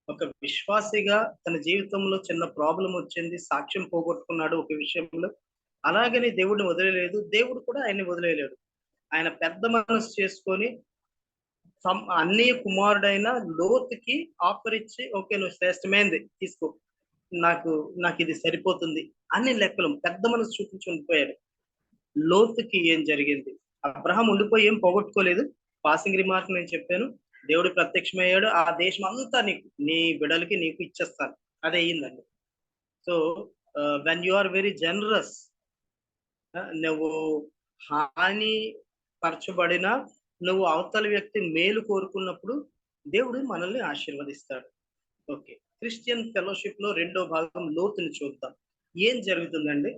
ఒక విశ్వాసిగా తన జీవితంలో చిన్న ప్రాబ్లం వచ్చింది, సాక్ష్యం పోగొట్టుకున్నాడు ఒక విషయంలో, అలాగని దేవుడిని వదిలేలేదు, దేవుడు కూడా ఆయన్ని వదిలేయలేడు. ఆయన పెద్ద మనసు చేసుకొని అన్నయ్య కుమారుడైన లోతుకి ఆఫర్ ఇచ్చి, ఓకే నువ్వు శ్రేష్టమైనది తీసుకో, నాకు ఇది సరిపోతుంది అని లెక్కలు పెద్ద మనసు చూపించి ఉండిపోయాడు. లోతుకి ఏం జరిగింది? అబ్రహాం ఉండిపోయి ఏం పోగొట్టుకోలేదు. పాసింగ్ రిమార్క్ నేను చెప్పాను, దేవుడు ప్రత్యక్షమయ్యాడు, ఆ దేశం అంతా నీకు, నీ బిడ్డలకి నీకు ఇచ్చేస్తాను, అదే అయ్యిందండి. So when you are very generous, నువ్వు హాని పరచబడిన, నువ్వు అవతల వ్యక్తి మేలు కోరుకున్నప్పుడు దేవుడు మనల్ని ఆశీర్వదిస్తాడు. ఓకే, క్రిస్టియన్ ఫెలోషిప్ లో రెండో భాగం లోతుని చూద్దాం. ఏం జరుగుతుందండి?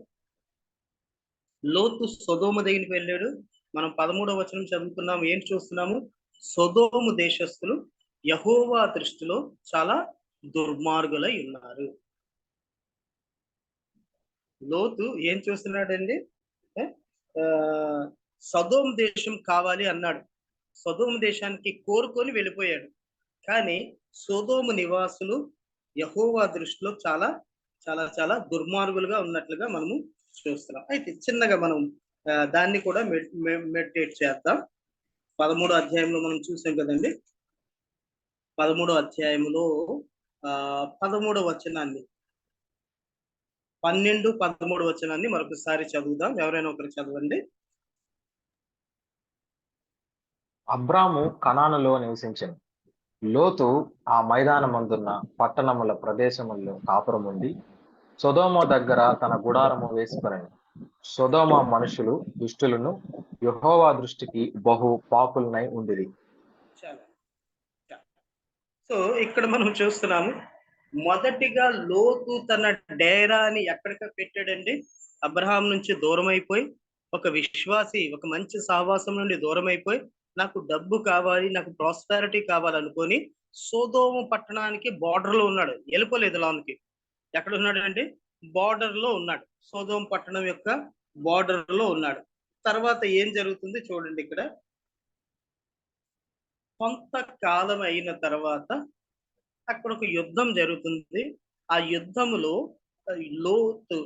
లోతు సొదోమ దగ్గరికి వెళ్ళాడు. మనం 13వ వచనం చదువుకున్నాము. ఏం చూస్తున్నాము? సొదోము దేశస్థులు యెహోవా దృష్టిలో చాలా దుర్మార్గులై ఉన్నారు. లోతు ఏం చూస్తున్నాడండి? సొదోము దేశం కావాలి అన్నాడు. సొదోము దేశానికి కోరుకొని వెళ్ళిపోయాడు. కానీ సొదోము నివాసులు యెహోవా దృష్టిలో చాలా చాలా చాలా దుర్మార్గులుగా ఉన్నట్లుగా మనము చూస్తున్నాం. అయితే చిన్నగా మనం దాన్ని కూడా మెడిటేట్ చేద్దాం. 13వ అధ్యాయంలో మనం చూసాం కదండి. 13వ అధ్యాయంలో 13వ వచనాన్ని, 12, 13 వచనాన్ని మరొకసారి చదువుదాం. ఎవరైనా ఒకరు చదవండి. అబ్రాము కనానులో నివసించెను. లోతు ఆ మైదానమందున్న పట్టణముల ప్రదేశముల్లో కాపురం ఉండి సొదోమ దగ్గర తన గుడారము వేసుకొనెను. సొదోమ మనుషులు దుష్టులను, యెహోవా దృష్టికి బహు పాపులనై ఉండిరి. సో ఇక్కడ మనం చూస్తున్నాము, మొదటిగా లోతు తన డేరాని ఎక్కడికి పెట్టాడండి? అబ్రహాం నుంచి దూరం అయిపోయి, ఒక విశ్వాసి, ఒక మంచి సహవాసం నుండి దూరం అయిపోయి, నాకు డబ్బు కావాలి, నాకు ప్రాస్పారిటీ కావాలనుకొని సొదోమ పట్టణానికి బార్డర్ లో ఉన్నాడు. వెళ్ళిపోలేదు లోనికి. ఎక్కడ ఉన్నాడు అంటే బార్డర్ లో ఉన్నాడు. సొదోమ పట్టణం యొక్క బార్డర్ లో ఉన్నాడు. తర్వాత ఏం జరుగుతుంది చూడండి. ఇక్కడ కొంతకాలం అయిన తర్వాత అక్కడ ఒక యుద్ధం జరుగుతుంది. ఆ యుద్ధములో లోతు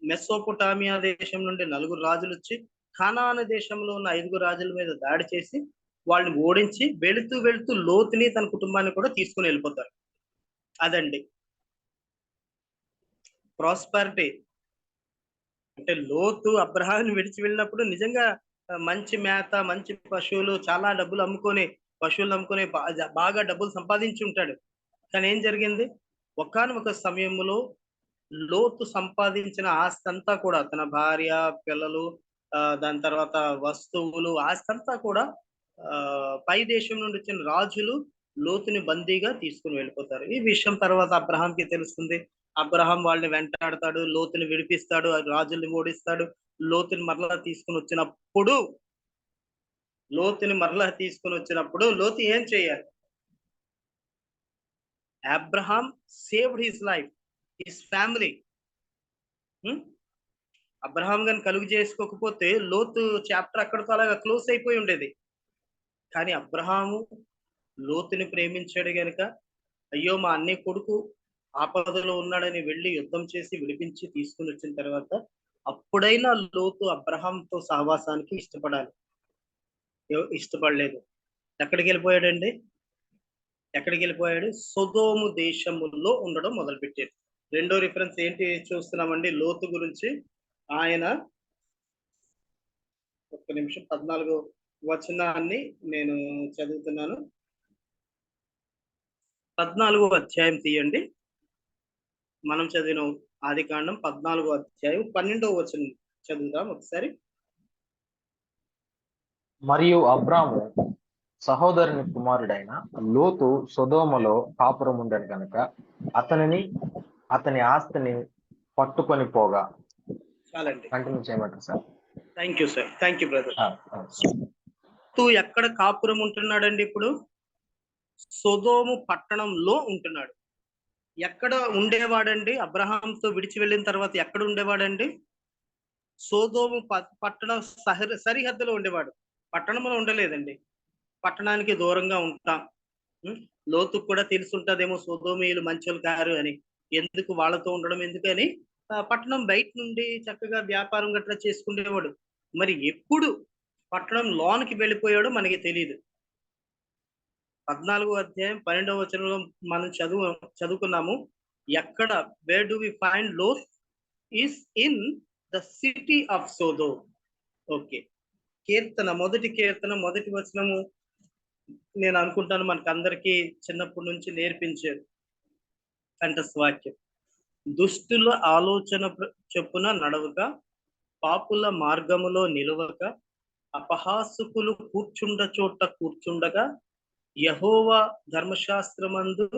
మెసోపొటామియా దేశం నుండి 4 రాజులు వచ్చి కనాను దేశంలో ఉన్న 5 రాజుల మీద దాడి చేసి వాళ్ళని ఓడించి వెళుతూ వెళుతూ లోతుని తన కుటుంబాన్ని కూడా తీసుకుని వెళ్ళిపోతారు. అదండి ప్రాస్పరిటీ. అంటే లోతు అబ్రహాంని విడిచి వెళ్ళినప్పుడు నిజంగా మంచి మేత, మంచి పశువులు, చాలా డబ్బులు అమ్ముకొని, పశువులు అమ్ముకొని బాగా డబ్బులు సంపాదించి ఉంటాడు. కానీ ఏం జరిగింది? ఒకానొక సమయంలో లోతు సంపాదించిన ఆస్తి అంతా కూడా, తన భార్య, పిల్లలు, దాని తర్వాత వస్తువులు, ఆస్తి అంతా కూడా పై దేశం నుండి వచ్చిన రాజులు లోతుని బందీగా తీసుకుని వెళ్ళిపోతారు. ఈ విషయం తర్వాత అబ్రహాంకి తెలుస్తుంది. అబ్రహాం వాళ్ళని వెంటాడతాడు, లోతుని విడిపిస్తాడు, రాజుల్ని ఓడిస్తాడు. లోతుని మరలా తీసుకుని వచ్చినప్పుడు లోతు ఏం చేయాలి? Abraham saved his life, his family. Abraham గాని కలుగు చేసుకోకపోతే లోతు చాప్టర్ అక్కడితో అలాగా క్లోజ్ అయిపోయి ఉండేది. కానీ అబ్రహాము లోతుని ప్రేమించాడు గనుక, అయ్యో మా అన్నయ్య కొడుకు ఆపదలో ఉన్నాడని వెళ్ళి యుద్ధం చేసి విడిపించి తీసుకుని వచ్చిన తర్వాత అప్పుడైనా లోతు అబ్రహాంతో సహవాసానికి ఇష్టపడలేదు. ఎక్కడికి వెళ్ళిపోయాడు? సొదోము దేశములో ఉండడం మొదలుపెట్టాడు. రెండో రిఫరెన్స్ ఏంటి చూస్తున్నామండి లోతు గురించి? ఆయన, ఒక్క నిమిషం, 14వ వచనాన్ని నేను చదువుతున్నాను. 14వ అధ్యాయం తీయండి. మనం చదివిన ఆదికాండం 14వ అధ్యాయం 12వ వచనం చదువుదాం ఒకసారి. మరియు అబ్రాము సహోదరుని కుమారుడైన లోతు సొదోమలో కాపురం ఉండను కనుక అతని ఆస్తిని పట్టుకొని పోగా. చాలండి. కంటిన్యూ చేయమంటారు sir? Thank you sir, thank you brother. ఎక్కడ కాపురం ఉంటున్నాడండి ఇప్పుడు? సొదోము పట్టణంలో ఉంటున్నాడు. ఎక్కడ ఉండేవాడండి? అబ్రహాంతో విడిచి వెళ్ళిన తర్వాత ఎక్కడ ఉండేవాడండి? సొదోము పట్టణ సరిహద్దులో ఉండేవాడు, పట్టణంలో ఉండలేదండి. పట్టణానికి దూరంగా ఉంటాం. లోతుకు కూడా తెలుసుంటదేమో సొదోమీయులు మంచోళ్ళు కారు అని, ఎందుకు వాళ్ళతో ఉండడం ఎందుకని పట్టణం బయట నుండి చక్కగా వ్యాపారం గట్రా చేసుకునేవాడు. మరి ఎప్పుడు పట్టణం లోనికి వెళ్ళిపోయాడో మనకి తెలియదు. 14వ అధ్యాయం 12వ వచనంలో మనం చదువుకున్నాము. ఎక్కడ where do we find Lot is in the city of Sodom. Okay, కీర్తన మొదటి వచనము నేను అనుకుంటాను మనకందరికీ చిన్నప్పటి నుంచి నేర్పించారు కంఠస్వాక్యం. దుష్టుల ఆలోచన చొప్పున నడవక, పాపుల మార్గములో నిలువక, అపహాసకులు కూర్చుండ చోట కూర్చుండగా, యెహోవా ధర్మశాస్త్రమందు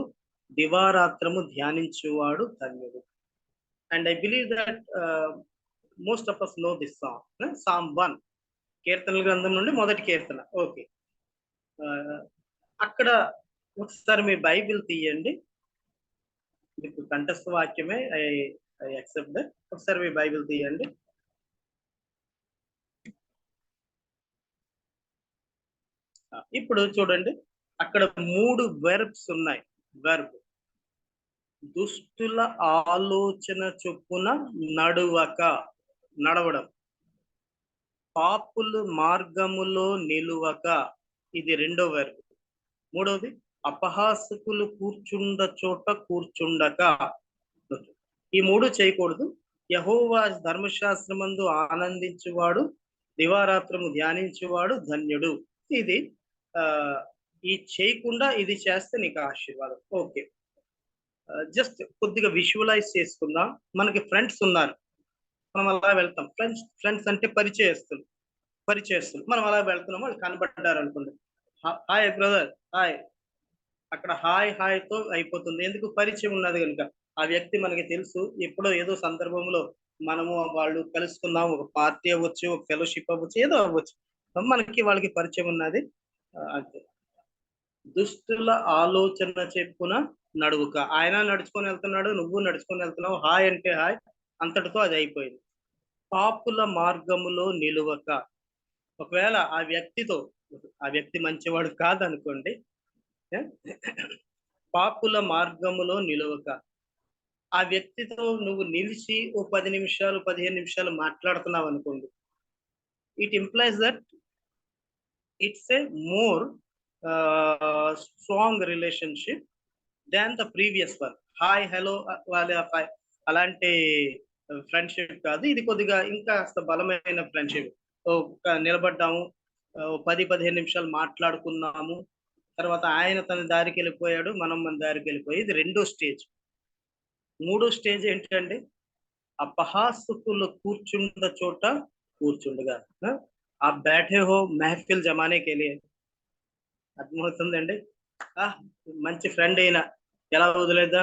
దివారాత్రము ధ్యానించువాడు ధన్యుడు. And I believe that most of us know this song. Psalm 1, కీర్తనల గ్రంథం నుండి మొదటి కీర్తన. ఓకే, అక్కడ ఒకసారి మీ బైబిల్ తీయండి. మీకు కంఠస్థ వాక్యమే, ఐ యాక్సెప్ట్ దట్. ఒకసారి మీ బైబిల్ తీయండి. ఇప్పుడు చూడండి, అక్కడ 3 వెర్బ్స్ ఉన్నాయి. వెర్బ్ దుష్టుల ఆలోచన చొప్పున నడవడం, పాపుల మార్గములో నిలువక, ఇది రెండో వెర్బ్. మూడవది అపహాసకులు కూర్చుండ చోట కూర్చుండక. ఈ 3 చేయకూడదు. యెహోవా ధర్మశాస్త్రమందు ఆనందించువాడు, దివారాత్రము ధ్యానించువాడు ధన్యుడు. ఇది ఈ చేయకుండా ఇది చేస్తే నీకు ఆశీర్వాదం. ఓకే, జస్ట్ కొద్దిగా విజువలైజ్ చేసుకుందాం. మనకి ఫ్రెండ్స్ ఉన్నారు, మనం అలా వెళ్తాం. ఫ్రెండ్స్ అంటే పరిచయస్తులు. మనం అలా వెళ్తున్నాం, వాళ్ళు కనబడ్డారు అనుకోండి, హాయ్ బ్రదర్, హాయ్. అక్కడ హాయ్తో అయిపోతుంది. ఎందుకు? పరిచయం ఉన్నది కనుక. ఆ వ్యక్తి మనకి తెలుసు. ఎప్పుడో ఏదో సందర్భంలో మనము వాళ్ళు కలుసుకున్నాం, ఒక పార్టీ అవ్వచ్చు, ఒక ఫెలోషిప్ అవ్వచ్చు, ఏదో అవ్వచ్చు, మనకి వాళ్ళకి పరిచయం ఉన్నది. అంతే. దుష్టుల ఆలోచన చెప్పున నడువుక. ఆయన నడుచుకొని వెళ్తున్నాడు, నువ్వు నడుచుకొని వెళ్తున్నావు, హాయ్ అంటే హాయ్, అంతటితో అది అయిపోయింది. పాపుల మార్గములో నిలువక. ఒకవేళ ఆ వ్యక్తి మంచివాడు కాదనుకోండి, పాపుల మార్గములో నిలువక, ఆ వ్యక్తితో నువ్వు నిలిచి ఓ 10 నిమిషాలు 15 నిమిషాలు మాట్లాడుతున్నావు అనుకోండి, it implies that it's a more strong relationship than the previous one. Hi hello అలాంటి ఫ్రెండ్షిప్ కాదు. ఇది కొద్దిగా ఇంకా బలమైన ఫ్రెండ్షిప్. నిలబడ్డాము, 10-15 నిమిషాలు మాట్లాడుకున్నాము, తర్వాత ఆయన తన దారికి వెళ్ళిపోయాడు, మనం మన దారికి వెళ్ళిపోయి, ఇది రెండో స్టేజ్. మూడో స్టేజ్ ఏంటంటే అపహాసకులు కూర్చుండ చోట కూర్చుండగా. ఆ బ్యాఠే హో మెహఫిల్ జమానే కే లియే. అర్థమవుతుందండి? మంచి ఫ్రెండ్ అయినా ఎలా వదిలేద్దా?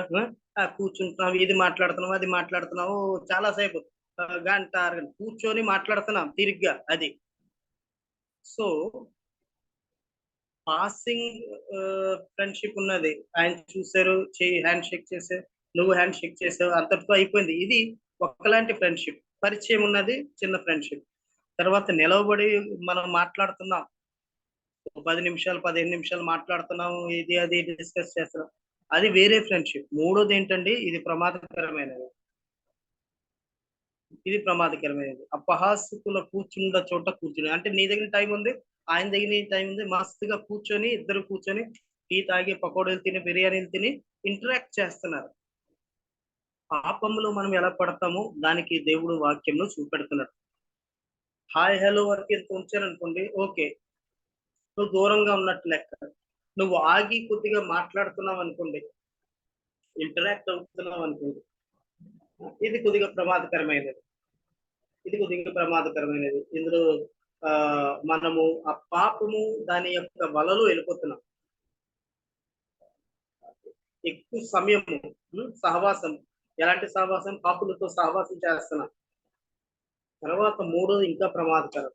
కూర్చుంటున్నావు, ఇది మాట్లాడుతున్నావు, అది మాట్లాడుతున్నావు, చాలాసేపు గంట కూర్చొని మాట్లాడుతున్నాం తిరిగ్గా. అది సో పాసింగ్ ఫ్రెండ్షిప్ ఉన్నది. ఆయన చూసారు, హ్యాండ్ షేక్ చేసారు, నువ్వు హ్యాండ్ షేక్ చేసావు, అంతటితో అయిపోయింది. ఇది ఒకలాంటి ఫ్రెండ్షిప్. పరిచయం ఉన్నది, చిన్న ఫ్రెండ్షిప్. తర్వాత నిలవబడి మనం మాట్లాడుతున్నాం, 10 నిమిషాలు 15 నిమిషాలు మాట్లాడుతున్నాము, ఇది అది డిస్కస్ చేస్తున్నాం, అది వేరే ఫ్రెండ్షిప్. మూడోది ఏంటండి, ఇది ప్రమాదకరమైనది. అపహాసకుల కూర్చుండ చోట కూర్చుని, అంటే నీ దగ్గర టైం ఉంది, ఆయన దగ్గర టైం ఉంది, మస్తుగా కూర్చొని ఇద్దరు కూర్చొని టీ తాగి, పకోడీలు తిని, బిర్యానీలు తిని ఇంటరాక్ట్ చేస్తున్నారు. పాపంలో మనం ఎలా పడతామో దానికి దేవుడు వాక్యంలో చూపెడుతున్నాడు. హాయ్ హలో వరకు ఎంత ఉంచారనుకోండి, ఓకే, నువ్వు దూరంగా ఉన్నట్టు లెక్క. నువ్వు ఆగి కొద్దిగా మాట్లాడుతున్నావు అనుకోండి, ఇంటరాక్ట్ అవుతున్నావు అనుకోండి, ఇది కొద్దిగా ప్రమాదకరమైనది. ఇందులో మనము ఆ పాపము దాని యొక్క వలలో వెళ్ళిపోతున్నాం. ఎక్కువ సమయము సహవాసం, ఎలాంటి సహవాసం? పాపులతో సహవాసం చేస్తున్నాం. తర్వాత మూడోది ఇంకా ప్రమాదకరం.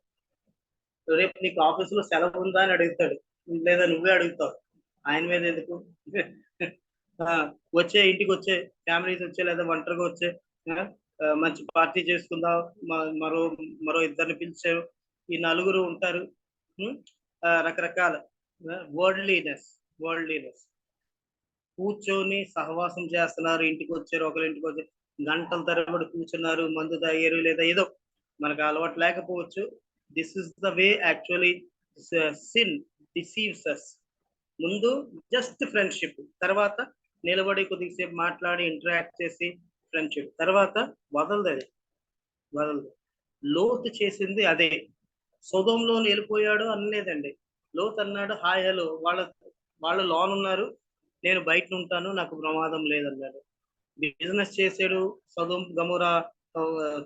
రేపు నీకు ఆఫీసులో సెలవు ఉందా అని అడుగుతాడు, లేదా నువ్వే అడుగుతావు. ఆయన మీద ఎందుకు? వచ్చే ఇంటికి వచ్చే, ఫ్యామిలీస్ వచ్చే, లేదా ఒంటరిగా వచ్చే, మంచి పార్టీ చేసుకుందాం, మరో మరో ఇద్దరిని పిలిచారు, ఈ నలుగురు ఉంటారు. రకరకాల వరల్డ్లీనెస్ కూర్చొని సహవాసం చేస్తున్నారు. ఇంటికి వచ్చారు, ఒకరి ఇంటికి వచ్చారు, గంటల తరబడి కూర్చున్నారు, మందు తాగారు, లేదా ఏదో మనకు అలవాటు లేకపోవచ్చు. This is the way actually sin deceives us. ముందు జస్ట్ ఫ్రెండ్షిప్, తర్వాత నిలబడి కొద్దిసేపు మాట్లాడి ఇంటరాక్ట్ చేసి ఫ్రెండ్షిప్, తర్వాత వదలదు. లోతు చేసింది అదే. సొదొంలో వెళ్ళిపోయాడు అనలేదండి. లోతు అన్నాడు హాయ్ హలో, వాళ్ళు లోన్ ఉన్నారు, నేను బయట ఉంటాను, నాకు ప్రమాదం లేదన్నాడు. బిజినెస్ చేసాడు, సొదొం గమొరా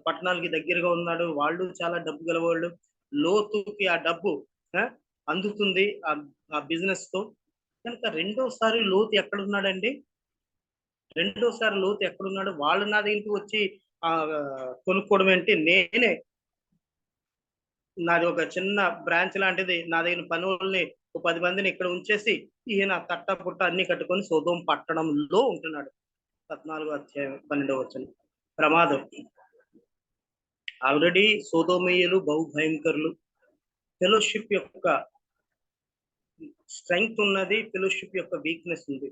పట్టణాలకి దగ్గరగా ఉన్నాడు, వాళ్ళు చాలా డబ్బు గలవాళ్ళు. లోతుకి ఆ డబ్బు అందుతుంది ఆ బిజినెస్ తో. కనుక రెండోసారి లోతు ఎక్కడున్నాడండి? వాళ్ళు నా దగ్గరికి వచ్చి కొనుక్కోవడం ఏంటి? నాది ఒక చిన్న బ్రాంచ్ లాంటిది, నా దగ్గర పనుల్ని 10 మందిని ఇక్కడ ఉంచేసి ఈయన తట్ట పుట్ట అన్ని కట్టుకొని సొదొం పట్టణంలో ఉంటున్నాడు. 14వ అధ్యాయం 12వ వచనం. ప్రమాదం. ఆల్రెడీ సొదొమీయులు బహు భయంకరులు. ఫెలోషిప్ యొక్క స్ట్రెంగ్త్ ఉన్నది, ఫెలోషిప్ యొక్క వీక్నెస్ ఉంది.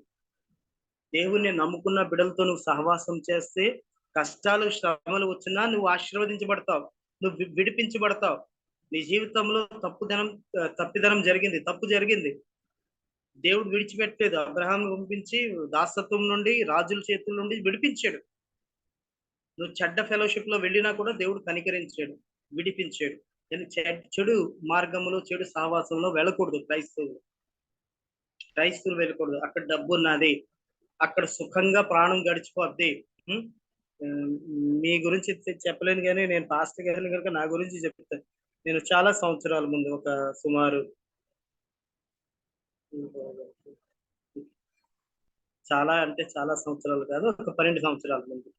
దేవుణ్ణి నమ్ముకున్న బిడ్డలతో నువ్వు సహవాసం చేస్తే కష్టాలు శ్రమలు వచ్చినా నువ్వు ఆశీర్వదించబడతావు, నువ్వు విడిపించబడతావు. నీ జీవితంలో తప్పిదనం జరిగింది, తప్పు జరిగింది, దేవుడు విడిచిపెట్టలేదు. అబ్రహాం పంపించి దాసత్వం నుండి, రాజుల చేతుల నుండి విడిపించాడు. నువ్వు చెడ్డ ఫెలోషిప్ లో వెళ్ళినా కూడా దేవుడు కనికరించాడు, విడిపించాడు. చెడు మార్గంలో, చెడు సహవాసంలో వెళ్ళకూడదు. క్రైస్తవులు వెళ్ళకూడదు. అక్కడ డబ్బు ఉన్నది, అక్కడ సుఖంగా ప్రాణం గడిచిపోద్ది. మీ గురించి చెప్పలేను, కానీ నేను పాస్టర్ గారిని కనుక నా గురించి చెప్తాను. నేను చాలా సంవత్సరాల ముందు, ఒక సుమారు చాలా అంటే చాలా సంవత్సరాలు కాదు, ఒక 12 సంవత్సరాల ముందు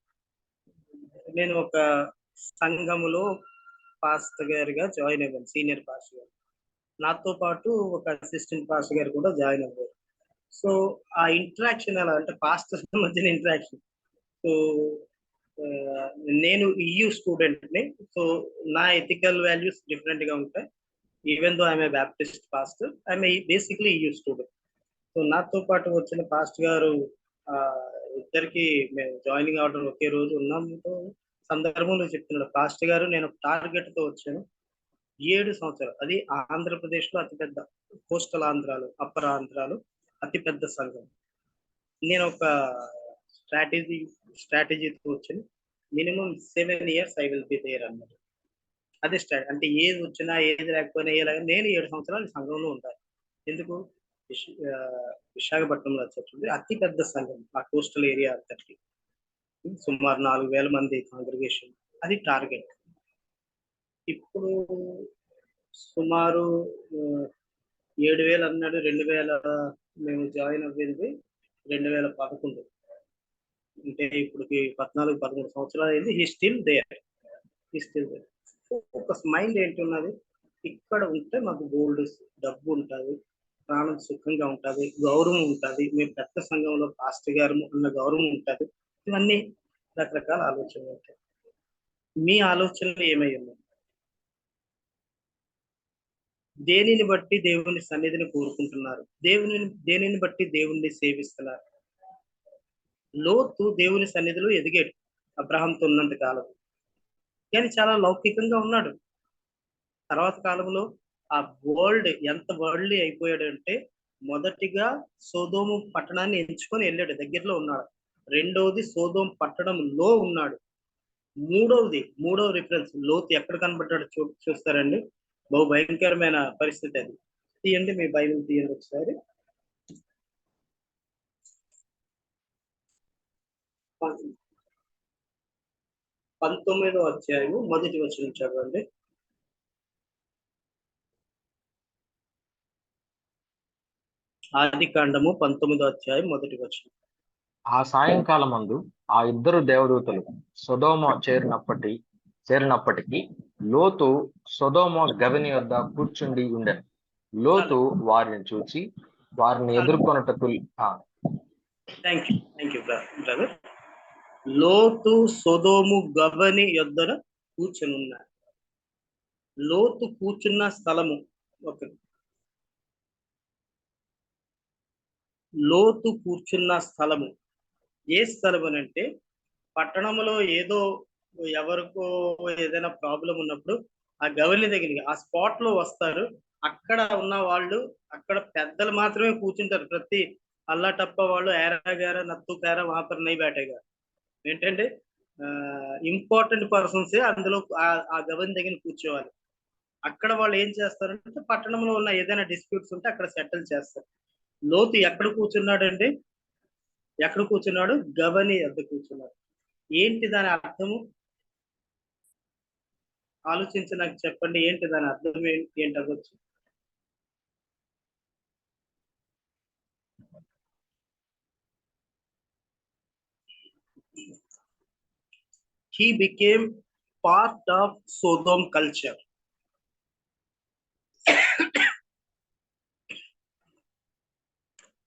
నేను ఒక సంఘములో పాస్టర్ గారిగా జాయిన్ అయ్యాను, సీనియర్ పాస్టర్ గారు. నాతో పాటు ఒక అసిస్టెంట్ పాస్టర్ గారు కూడా జాయిన్ అయ్యారు. సో ఆ ఇంటరాక్షన్ ఎలా అంటే, పాస్టర్ మధ్యన ఇంటరాక్షన్. సో నేను EU స్టూడెంట్ని. సో నా ఎథికల్ వాల్యూస్ డిఫరెంట్ గా ఉంటాయి. Even though I'm a Baptist pastor, I'm basically EU student. So నాతో పాటు వచ్చిన పాస్టర్ గారు, ఇద్దరికి మేము జాయినింగ్ అవడం ఒకే రోజు ఉన్నాం. సందర్భంలో చెప్తున్నాడు, పాస్టర్ గారు నేను టార్గెట్ తో వచ్చాను. 7 సంవత్సరాలు, అది ఆంధ్రప్రదేశ్ లో అతిపెద్ద, కోస్టల్ ఆంధ్రాలో, అప్పర్ ఆంధ్రాలో అతిపెద్ద సంఘం. నేను ఒక స్ట్రాటజీతో వచ్చాను. Minimum 7 years I will be there అన్నమాట. అదే అంటే ఏది వచ్చినా ఏది లేకపోయినా ఏలాగా నేను 7 సంవత్సరాలు సంఘంలో ఉంటాను. ఎందుకు? విశాఖపట్నంలో చర్చ్ అతి పెద్ద సంఘం ఆ కోస్టల్ ఏరియా అంతటి, సుమారు 4,000 మంది కాంగ్రిగేషన్. అది టార్గెట్. ఇప్పుడు సుమారు 7,000 అన్నాడు. 2000 మేము జాయిన్ అవ్వింది 2011. అంటే ఇప్పటికి 14-13 సంవత్సరాలు అయింది. He still there. ఒక మైండ్ ఏంటి ఉన్నది, ఇక్కడ ఉంటే మాకు గోల్డ్ డబ్బు ఉంటుంది, ప్రాణం సుఖంగా ఉంటుంది, గౌరవం ఉంటుంది, మీరు పెద్ద సంఘంలో పాస్టర్ గారు అన్న గౌరవం ఉంటుంది. ఇవన్నీ రకరకాల ఆలోచనలు ఉంటాయి. మీ ఆలోచనలు ఏమై ఉన్నాయి? దేనిని బట్టి దేవుని సన్నిధిని కోరుకుంటున్నారు? దేనిని బట్టి దేవుణ్ణి సేవిస్తున్నారు? లోతు దేవుని సన్నిధిలో ఎదిగాడు అబ్రహాంతో ఉన్నంత కాలం, కానీ చాలా లౌకికంగా ఉన్నాడు. తర్వాత కాలంలో ఆ ఎంత వరల్డ్లీ అయిపోయాడు అంటే, మొదటిగా సోదోము పట్టణాన్ని ఎంచుకొని వెళ్ళాడు, దగ్గరలో ఉన్నాడు. రెండవది సోదోము పట్టణంలో ఉన్నాడు. మూడవ రిఫరెన్స్ లోతు ఎక్కడ కనబడ్డాడు చూస్తారండి. బహు భయంకరమైన పరిస్థితి అది. తీయండి, మీ బైబిల్ తీయండి ఒకసారి. 19వ అధ్యాయము మొదటి వచనం చదవండి. ఆదికాండము 19వ అధ్యాయం 1వ వచనం. ఆ సాయంకాలమందు ఆ ఇద్దరు దేవదూతలు సొదొమ చేరినప్పటికీ లోతు సొదొమ గవిని యొద్ద కూర్చుండి ఉండెను. లోతు వారిని చూచి వారిని ఎదుర్కొనుటకు థ్యాంక్ యూ బ్రదర్. లోతు సొదొము గవని యొద్దన కూర్చొని ఉన్నాడు. లోతు కూర్చున్న స్థలము ఓకే, లోతు కూర్చున్న స్థలము ఏ స్థలం అని అంటే, పట్టణంలో ఏదో ఎవరికో ఏదైనా ప్రాబ్లం ఉన్నప్పుడు ఆ గవలి దగ్గరికి ఆ స్పాట్ లో వస్తారు. అక్కడ ఉన్న వాళ్ళు, అక్కడ పెద్దలు మాత్రమే కూర్చుంటారు. ప్రతి అల్లా టప్ప వాళ్ళు ఏరా గారా నత్తు పేర వహాపర్ నై బేటేగా ఏంటంటే ఇంపార్టెంట్ పర్సన్స్ అందులో ఆ గవలి దగ్గర కూర్చోవాలి. అక్కడ వాళ్ళు ఏం చేస్తారంటే, పట్టణంలో ఉన్న ఏదైనా డిస్ప్యూట్స్ ఉంటే అక్కడ సెటిల్ చేస్తారు. లోతు ఎక్కడ కూర్చున్నాడండి? ఎక్కడ కూర్చున్నాడు? గవని వద్ద కూర్చున్నాడు. ఏంటి దాని అర్థము? ఆలోచించి నాకు చెప్పండి, ఏంటి దాని అర్థం ఏంటి అవ్వచ్చు? He became part of Sodom culture.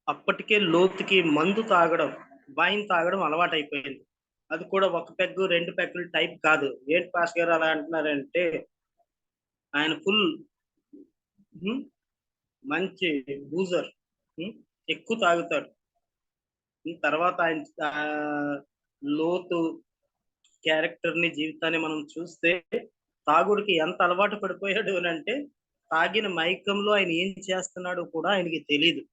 అప్పటికే లోతుకి మందు తాగడం, వైన్ తాగడం అలవాటు అయిపోయింది. అది కూడా ఒక పెగ్గు 2 పెగ్గులు టైప్ కాదు. ఏంటి పాస్ గారు అలా అంటున్నారంటే, ఆయన ఫుల్ మంచి బూజర్, ఎక్కువ తాగుతాడు. తర్వాత ఆయన లోతు క్యారెక్టర్ ని, జీవితాన్ని మనం చూస్తే తాగుడికి ఎంత అలవాటు పడిపోయాడు అని అంటే, తాగిన మైకంలో ఆయన ఏం చేస్తున్నాడో కూడా ఆయనకి తెలియదు.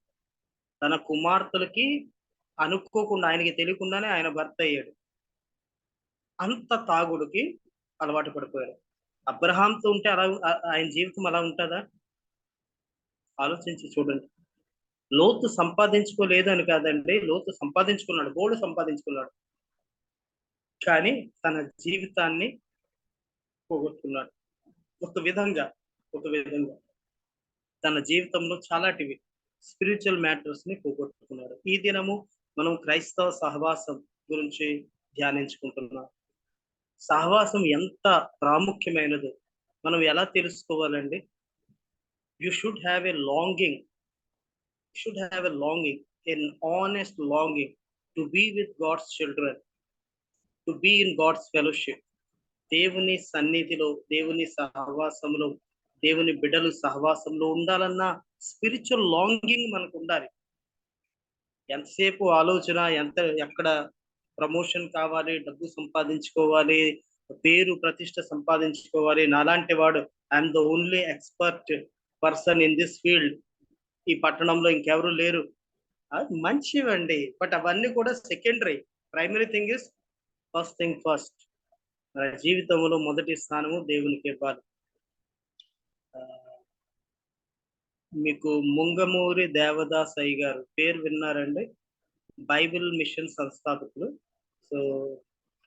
తన కుమార్తెలకి అనుకోకుండా, ఆయనకి తెలియకుండానే ఆయన భర్త అయ్యాడు. అంత తాగుడికి అలవాటు పడిపోయాడు. అబ్రహాంతో ఉంటే అలా ఆయన జీవితం అలా ఉంటుందా? ఆలోచించి చూడండి. లోతు సంపాదించుకోలేదు అని కాదండి, లోతు సంపాదించుకున్నాడు, గోల్డ్ సంపాదించుకున్నాడు, కానీ తన జీవితాన్ని పోగొట్టుకున్నాడు. ఒక విధంగా తన జీవితంలో చాలాటివి స్పిరిచువల్ మ్యాటర్స్ ని పోగొట్టుకున్నాడు. ఈ దినము మనం క్రైస్తవ సహవాసం గురించి ధ్యానించుకుంటున్నాం. సహవాసం ఎంత ప్రాముఖ్యమైనదో మనం ఎలా తెలుసుకోవాలండి? You should have a longing, an honest longing to be with God's children, to be in God's fellowship. దేవుని సన్నిధిలో, దేవుని సహవాసంలో, దేవుని బిడ్డలు సహవాసంలో ఉండాలన్న స్పిరిచువల్ లాంగింగ్ మనకు ఉండాలి. ఎంతసేపు ఆలోచన, ఎక్కడ ప్రమోషన్ కావాలి, డబ్బు సంపాదించుకోవాలి, పేరు ప్రతిష్ట సంపాదించుకోవాలి, నాలాంటి వాడు I'm the only expert person in this field, ఈ పట్టణంలో ఇంకెవరు లేరు, అది మంచివండి. బట్ అవన్నీ కూడా secondary. Primary thing is first thing first. మన జీవితంలో మొదటి స్థానము దేవునికి ఇవ్వాలి. మీకు ముంగమూరి దేవదాస్ అయ్య గారు పేరు విన్నారండి? బైబిల్ మిషన్ సంస్థాపకులు. సో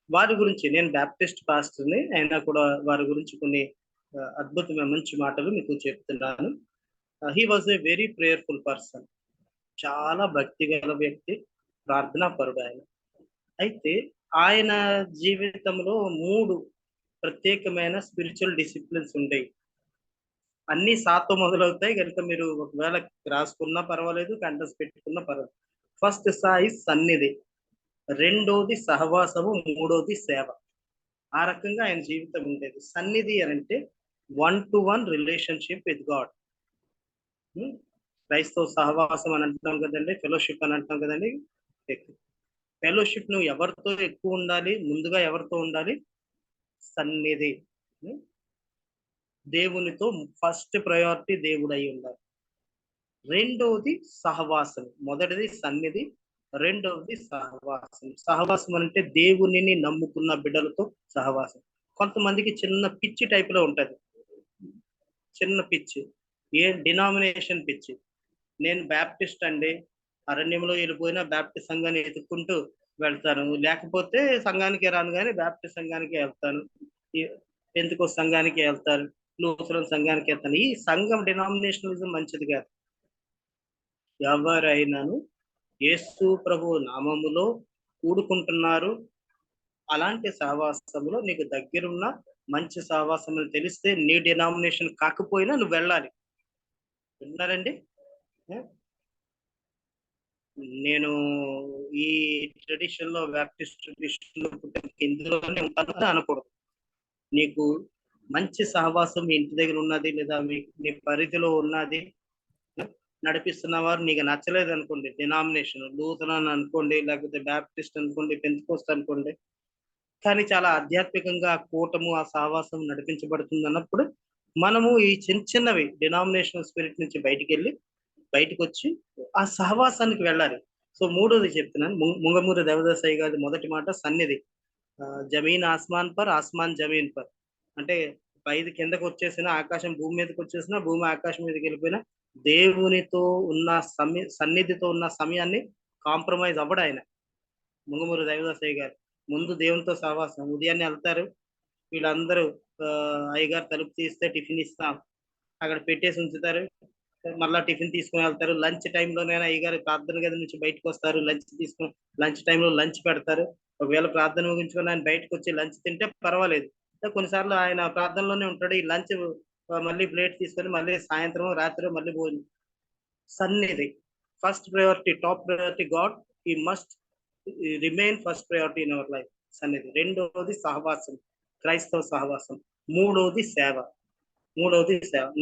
వారి గురించి, నేను బ్యాప్టిస్ట్ పాస్టర్ని అయినా కూడా వారి గురించి కొన్ని అద్భుతమైన మంచి మాటలు మీకు చెప్తున్నాను. He was a very prayerful person. చాలా భక్తి గల వ్యక్తి, ప్రార్థనా పరుడు ఆయన. అయితే ఆయన జీవితంలో 3 ప్రత్యేకమైన స్పిరిచువల్ డిసిప్లిన్స్ ఉండేవి. అన్ని సాతో మొదలవుతాయి కనుక మీరు ఒకవేళ రాసుకున్నా పర్వాలేదు, కంటెస్ పెట్టుకున్నా పర్వాలేదు. ఫస్ట్ సా ఇస్ సన్నిధి, రెండోది సహవాసము, మూడోది సేవ. ఆ రకంగా ఆయన జీవితం ఉండేది. సన్నిధి అని అంటే 1-to-1 రిలేషన్షిప్ విత్ గాడ్. క్రైస్తవ సహవాసం అని అంటున్నాం కదండి, ఫెలోషిప్ అని అంటున్నాం కదండి. ఫెలోషిప్ నువ్వు ఎవరితో ఎక్కువ ఉండాలి? ముందుగా ఎవరితో ఉండాలి? సన్నిధి. దేవునితో ఫస్ట్ ప్రయారిటీ దేవుడు అయి ఉండాలి. రెండవది సహవాసం. మొదటిది సన్నిధి, రెండవది సహవాసం. సహవాసం అంటే దేవునిని నమ్ముకున్న బిడ్డలతో సహవాసం. కొంతమందికి చిన్న పిచ్చి టైప్ లో ఉంటది, చిన్న పిచ్చి, ఏ డినామినేషన్ పిచ్చి. నేను బ్యాప్టిస్ట్ అండి, అరణ్యంలో వెళ్ళిపోయినా బ్యాప్టిస్ట్ సంఘాన్ని ఎదుక్కుంటూ వెళ్తాను, లేకపోతే సంఘానికి రాను కానీ బ్యాప్టిస్ట్ సంఘానికి వెళ్తాను, ఎందుకో సంఘానికి వెళ్తారు, లూథరన్ సంఘానికి వెళ్తాను. ఈ సంఘం డినామినేషనలిజం మంచిది కాదు. ఎవరైనాను యేసు ప్రభు నామములో కూడుకుంటున్నారు, అలాంటి సహవాసంలో నీకు దగ్గరున్న మంచి సహవాసం అని తెలిస్తే నీ డినామినేషన్ కాకపోయినా నువ్వు వెళ్ళాలి. విన్నారండి? నేను ఈ ట్రెడిషన్ లో, బ్యాప్టిస్ట్ ట్రెడిషన్ లో ఇందులోనే ఉంటాను అనకూడదు. నీకు మంచి సహవాసం మీ ఇంటి దగ్గర ఉన్నది, లేదా నీ పరిధిలో ఉన్నది, నడిపిస్తున్న వారు నీకు నచ్చలేదు అనుకోండి, డినామినేషన్ లూథరన్ అనుకోండి, లేకపోతే బ్యాప్టిస్ట్ అనుకోండి, పెంతెకోస్తు అనుకోండి, కానీ చాలా ఆధ్యాత్మికంగా ఆ కూటము, ఆ సహవాసం నడిపించబడుతుంది అన్నప్పుడు మనము ఈ చిన్న చిన్నవి డినామినేషనల్ స్పిరిట్ నుంచి బయటకు వచ్చి ఆ సహవాసానికి వెళ్ళాలి. సో మూడోది చెప్తున్నాను, ముంగమూరి దేవదాసయ్య గారి మొదటి మాట సన్నిధి. జమీన్ ఆస్మాన్ పర్, ఆస్మాన్ జమీన్ పర్. అంటే పైది కిందకు వచ్చేసిన, ఆకాశం భూమి మీదకి వచ్చేసిన, భూమి ఆకాశం మీదకి వెళ్ళిపోయినా దేవునితో ఉన్న సన్నిధితో ఉన్న సమయాన్ని కాంప్రమైజ్ అవ్వడు ఆయన. ముంగమూరి దేవదాసయ్య గారు ముందు దేవునితో సహవాసం. ఉదయాన్నే వెళ్తారు, వీళ్ళందరూ అయ్యగారు తలుపు తీస్తే టిఫిన్ ఇస్తాం అక్కడ పెట్టేసి ఉంచుతారు, మళ్ళీ టిఫిన్ తీసుకుని వెళ్తారు. లంచ్ టైంలోనైనా అయ్యగారు ప్రార్థన గది నుంచి బయటకు వస్తారు, లంచ్ టైంలో లంచ్ పెడతారు. ఒకవేళ ప్రార్థన ముగించుకొని ఆయన బయటకు వచ్చి లంచ్ తింటే పర్వాలేదు, కొన్నిసార్లు ఆయన ప్రార్థనలోనే ఉంటాడు. ఈ లంచ్ మళ్ళీ ప్లేట్ తీసుకొని మళ్ళీ సాయంత్రం రాత్రి మళ్ళీ భోజనం. సన్నిధి first priority, top priority God. ఈ must remain first priority in our life. సన్నిధి. రెండవది సహవాసం, క్రైస్తవ సహవాసం. మూడవది సేవ.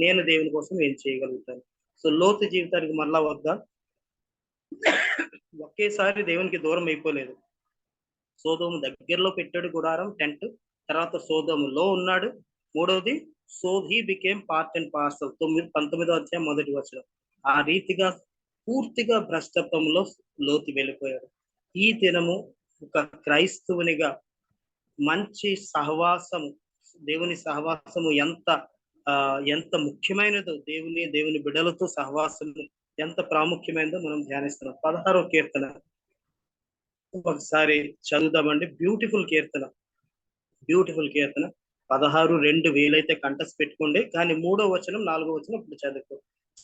నేను దేవుని కోసం ఏం చేయగలుగుతాను. సో లోతు జీవితానికి మళ్ళా వద్దా, ఒకేసారి దేవునికి దూరం అయిపోలేదు. సోదోము దగ్గరలో పెట్టాడు గుడారం, టెంట్. తర్వాత సోదోములో ఉన్నాడు. మూడవది so he became part and parcel. 19వ అధ్యాయం 1వ వచనం. ఆ రీతిగా పూర్తిగా భ్రష్టత్వంలో లోతు వెళ్ళిపోయాడు. ఈ దినము ఒక క్రైస్తవునిగా మంచి సహవాసము, దేవుని సహవాసము ఎంత ముఖ్యమైనదో, దేవుని బిడ్డలతో సహవాసము ఎంత ప్రాముఖ్యమైనదో మనం ధ్యానిస్తున్నాం. 16వ కీర్తన ఒకసారి చదువుదామండి. బ్యూటిఫుల్ కీర్తన 16:2 వీలైతే కంటెస్ట్ పెట్టుకోండి. కానీ 3వ వచనం 4వ వచనం ఇప్పుడు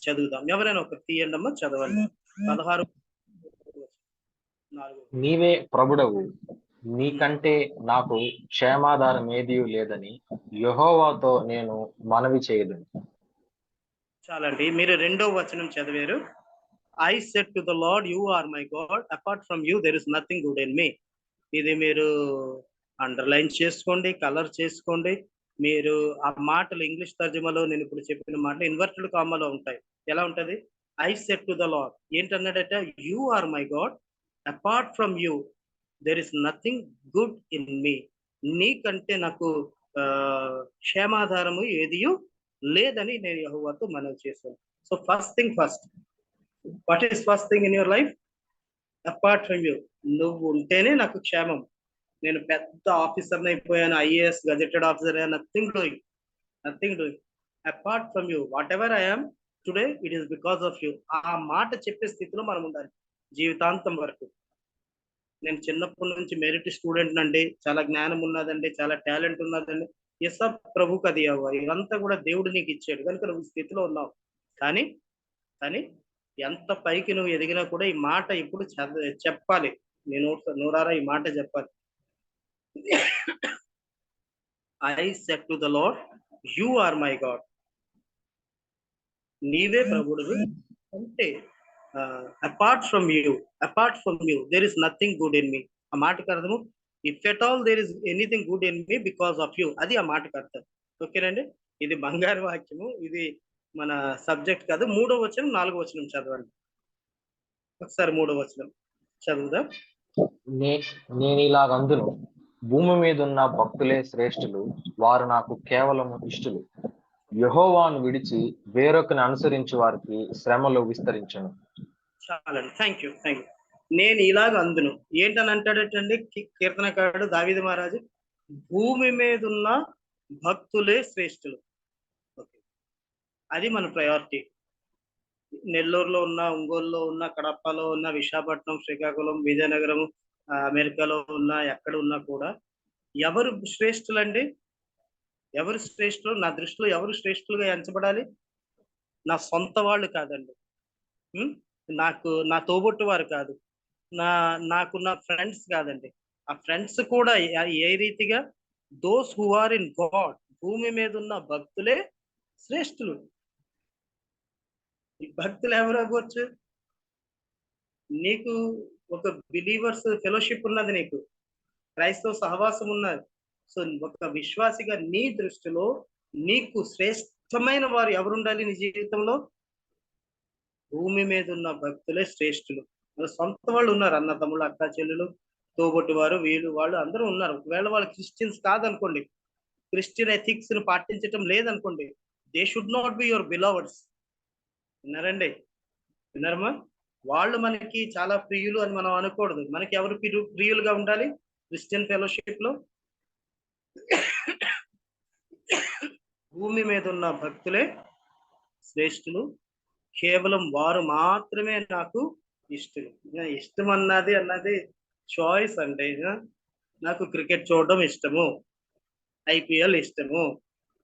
చదువుదాం. ఎవరైనా ఒక తీయండి అమ్మా, చదవండి. 16. నీవే ప్రభుడవు, నీకంటే నాకు క్షేమాధారం ఏదీ లేదని యెహోవాతో నేను మనవి చేయదు. చాలండి. మీరు 2వ వచనం చదివారు. I said to the Lord, you are my God, apart from you there is nothing good in me. ఇది మీరు అండర్లైన్ చేసుకోండి, కలర్ చేసుకోండి. మీరు ఆ మాటలు ఇంగ్లీష్ తర్జుమాలో నేను ఇప్పుడు చెప్పిన మాటలు ఇన్వర్టెడ్ కామాలో ఉంటాయి. ఎలా ఉంటది? I said to the Lord. ఏంటన్నాడట? You are my God, apart from you there is nothing good in me. నీకంటే నాకు క్షేమాధారము ఏదియూ లేదని నేను యెహోవాతో మనవి చేశాను. So first thing first. What is first thing in your life? Apart from you. నువ్వు ఉంటేనే నాకు క్షేమం. నేను పెద్ద ఆఫీసర్ అయిపోయాను, ఐఏఎస్ గజెటెడ్ ఆఫీసర్ అయ్యాను, nothing doing. Apart from you whatever I'm today it is because of you. ఆ మాట చెప్పే స్థితిలో మనం ఉండాలి జీవితాంతం వరకు. నేను చిన్నప్పటి నుంచి మెరిట్ స్టూడెంట్ అండి, చాలా జ్ఞానం ఉన్నదండి, చాలా టాలెంట్ ఉన్నదండి. ఎస్ ప్రభు కది ఇదంతా కూడా దేవుడు నీకు ఇచ్చాడు కనుక నువ్వు స్థితిలో ఉన్నావు. కానీ ఎంత పైకి నువ్వు ఎదిగినా కూడా ఈ మాట ఇప్పుడు చెప్పాలి. నేను నూరారా ఈ మాట చెప్పాలి. I said to the Lord, you are my God. నీవే ప్రభుడువి, అంటే apart from you there is nothing good in me. ఆ మాటకు అర్థము, if at all there is anything good in me because of you. అది ఆ మాటకు అర్థం. ఓకేనండి. ఇది బంగారు వాక్యము, ఇది మన సబ్జెక్ట్ కాదు. 3వ వచనం 4వ వచనం చదవండి ఒకసారి. 3వ వచనం చదువుదాం. నేను ఇలాగందును, భూమి మీద ఉన్న భక్తులే శ్రేష్ఠులు, వారు నాకు కేవలం ఇష్టలు. యెహోవాను విడిచి వేరొకని అనుసరించి వారికి శ్రమలు విస్తరించను. చాలండి. Thank you. నేను ఇలాగ అందును ఏంటని అంటాడటండి కీర్తనకారుడు దావీదు మహారాజు? భూమి మీద ఉన్న భక్తులే శ్రేష్ఠులు. ఓకే, అది మన ప్రయారిటీ. నెల్లూరులో ఉన్న, ఒంగోలులో ఉన్న, కడపలో ఉన్న, విశాఖపట్నం, శ్రీకాకుళం, విజయనగరం, అమెరికాలో ఉన్న, ఎక్కడ ఉన్నా కూడా ఎవరు శ్రేష్ఠులండి? ఎవరు శ్రేష్ఠులు? నా దృష్టిలో ఎవరు శ్రేష్ఠులుగా ఎంచబడాలి? నా సొంత వాళ్ళు కాదండి. నా తోబుట్టు వారు కాదు, నాకున్న ఫ్రెండ్స్ కాదండి. ఆ ఫ్రెండ్స్ కూడా ఏ రీతిగా, those who are in God, భూమి మీద ఉన్న భక్తులే శ్రేష్ఠులు. ఈ భక్తులు ఎవరు అవ్వచ్చు? నీకు ఒక బిలీవర్స్ ఫెలోషిప్ ఉన్నది, నీకు క్రైస్తవ సహవాసం ఉన్నది. సో ఒక విశ్వాసిగా నీ దృష్టిలో నీకు శ్రేష్టమైన వారు ఎవరు ఉండాలి నీ జీవితంలో? భూమి మీద ఉన్న భక్తులే శ్రేష్ఠులు. మన సొంత వాళ్ళు ఉన్నారు, అన్న తమ్ముళ్ళు, అక్క చెల్లెలు, తోబొట్టు వారు, వీళ్ళు వాళ్ళు అందరూ ఉన్నారు. ఒకవేళ వాళ్ళు క్రిస్టియన్స్ కాదనుకోండి, క్రిస్టియన్ ఎథిక్స్ ను పాటించటం లేదనుకోండి, they should not be your believers. విన్నారండి? విన్నారమ్మా? వాళ్ళు మనకి చాలా ప్రియులు అని మనం అనకూడదు. మనకి ఎవరు ప్రియులుగా ఉండాలి క్రిస్టియన్ ఫెలోషిప్ లో? భూమి మీద ఉన్న భక్తులే శ్రేష్ఠులు, కేవలం వారు మాత్రమే నాకు ఇష్టం. ఇష్టం అన్నది చాయిస్ అంటే, నాకు క్రికెట్ చూడడం ఇష్టము, ఐపీఎల్ ఇష్టము,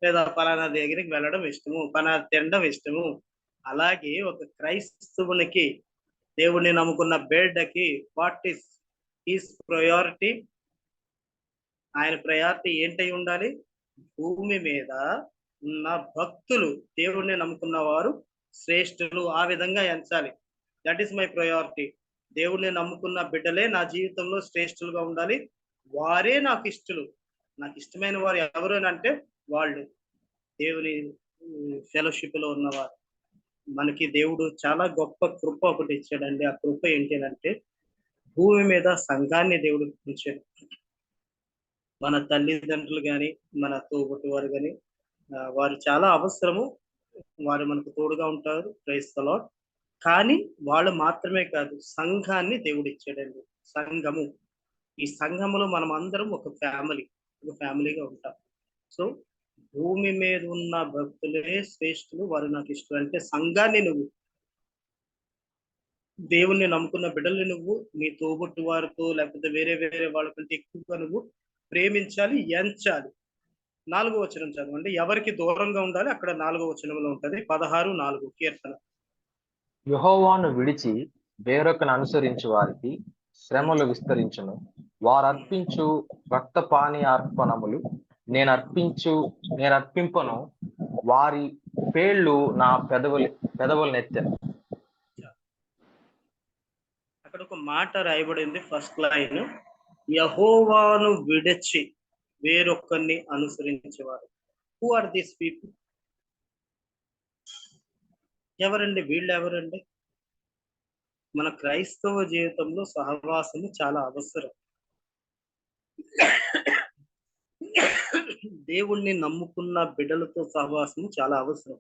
లేదా పలానా దగ్గరికి వెళ్ళడం ఇష్టము, పలానా తినడం ఇష్టము. అలాగే ఒక క్రైస్తవునికి, దేవుణ్ణి నమ్ముకున్న బిడ్డకి, వాట్ ఈస్ హిస్ ప్రయారిటీ? ఆయన ప్రయారిటీ ఏంటై ఉండాలి? భూమి మీద ఉన్న భక్తులు, దేవుణ్ణి నమ్ముకున్న వారు శ్రేష్ఠులు, ఆ విధంగా ఎంచాలి. That is my priority. దేవుణ్ణి నమ్ముకున్న బిడ్డలే నా జీవితంలో శ్రేష్ఠులుగా ఉండాలి, వారే నాకు ఇష్టలు. నాకు ఇష్టమైన వారు ఎవరు అంటే వాళ్ళు దేవుని ఫెలోషిప్ లో ఉన్నవారు. మనకి దేవుడు చాలా గొప్ప కృప ఒకటి ఇచ్చాడండి. ఆ కృప ఏంటి అంటే, భూమి మీద సంఘాన్ని దేవుడు ఉంచాడు. మన తల్లిదండ్రులు కానీ, మన తోబుట్టు వారు కానీ, వారు చాలా అవసరము. వారు మనకు తోడుగా ఉంటారు, ప్రైజ్ ది లార్డ్. కానీ వాళ్ళు మాత్రమే కాదు, సంఘాన్ని దేవుడు ఇచ్చాడండి. సంఘము, ఈ సంఘములో మనం అందరం ఒక ఫ్యామిలీగా ఉంటాం. సో భూమి మీద ఉన్న భక్తులే శ్రేష్ఠులు, వారు నాకు ఇష్టం. అంటే సంఘాన్ని నువ్వు, దేవుణ్ణి నమ్ముకున్న బిడ్డల్ని నువ్వు నీ తోబుట్టు వారితో, లేకపోతే వేరే వేరే వాళ్ళకంటే ఎక్కువగా నువ్వు ప్రేమించాలి, ఎంచాలి. 4వ వచనం చదవండి. ఎవరికి దూరంగా ఉండాలి, అక్కడ 4వ వచనంలో ఉంటది. 16:4 కీర్తన. యెహోవాను విడిచి వేరొకను అనుసరించు వారికి శ్రమలు విస్తరించును. వారర్పించు రక్తపానీయార్పణములు నేనర్పింపను. వారి పేర్లు నా పెదవులనెత్తెను. అక్కడ ఒక మాట రాయబడింది, ఫస్ట్ లైన్, యెహోవాను విడిచి వేరొకరిని అనుసరించేవారు. Who are these people? ఎవరండి వీళ్ళు? ఎవరండి? మన క్రైస్తవ జీవితంలో సహవాసము చాలా అవసరం. దేవుణ్ణి నమ్ముకున్న బిడ్డలతో సహవాసము చాలా అవసరం.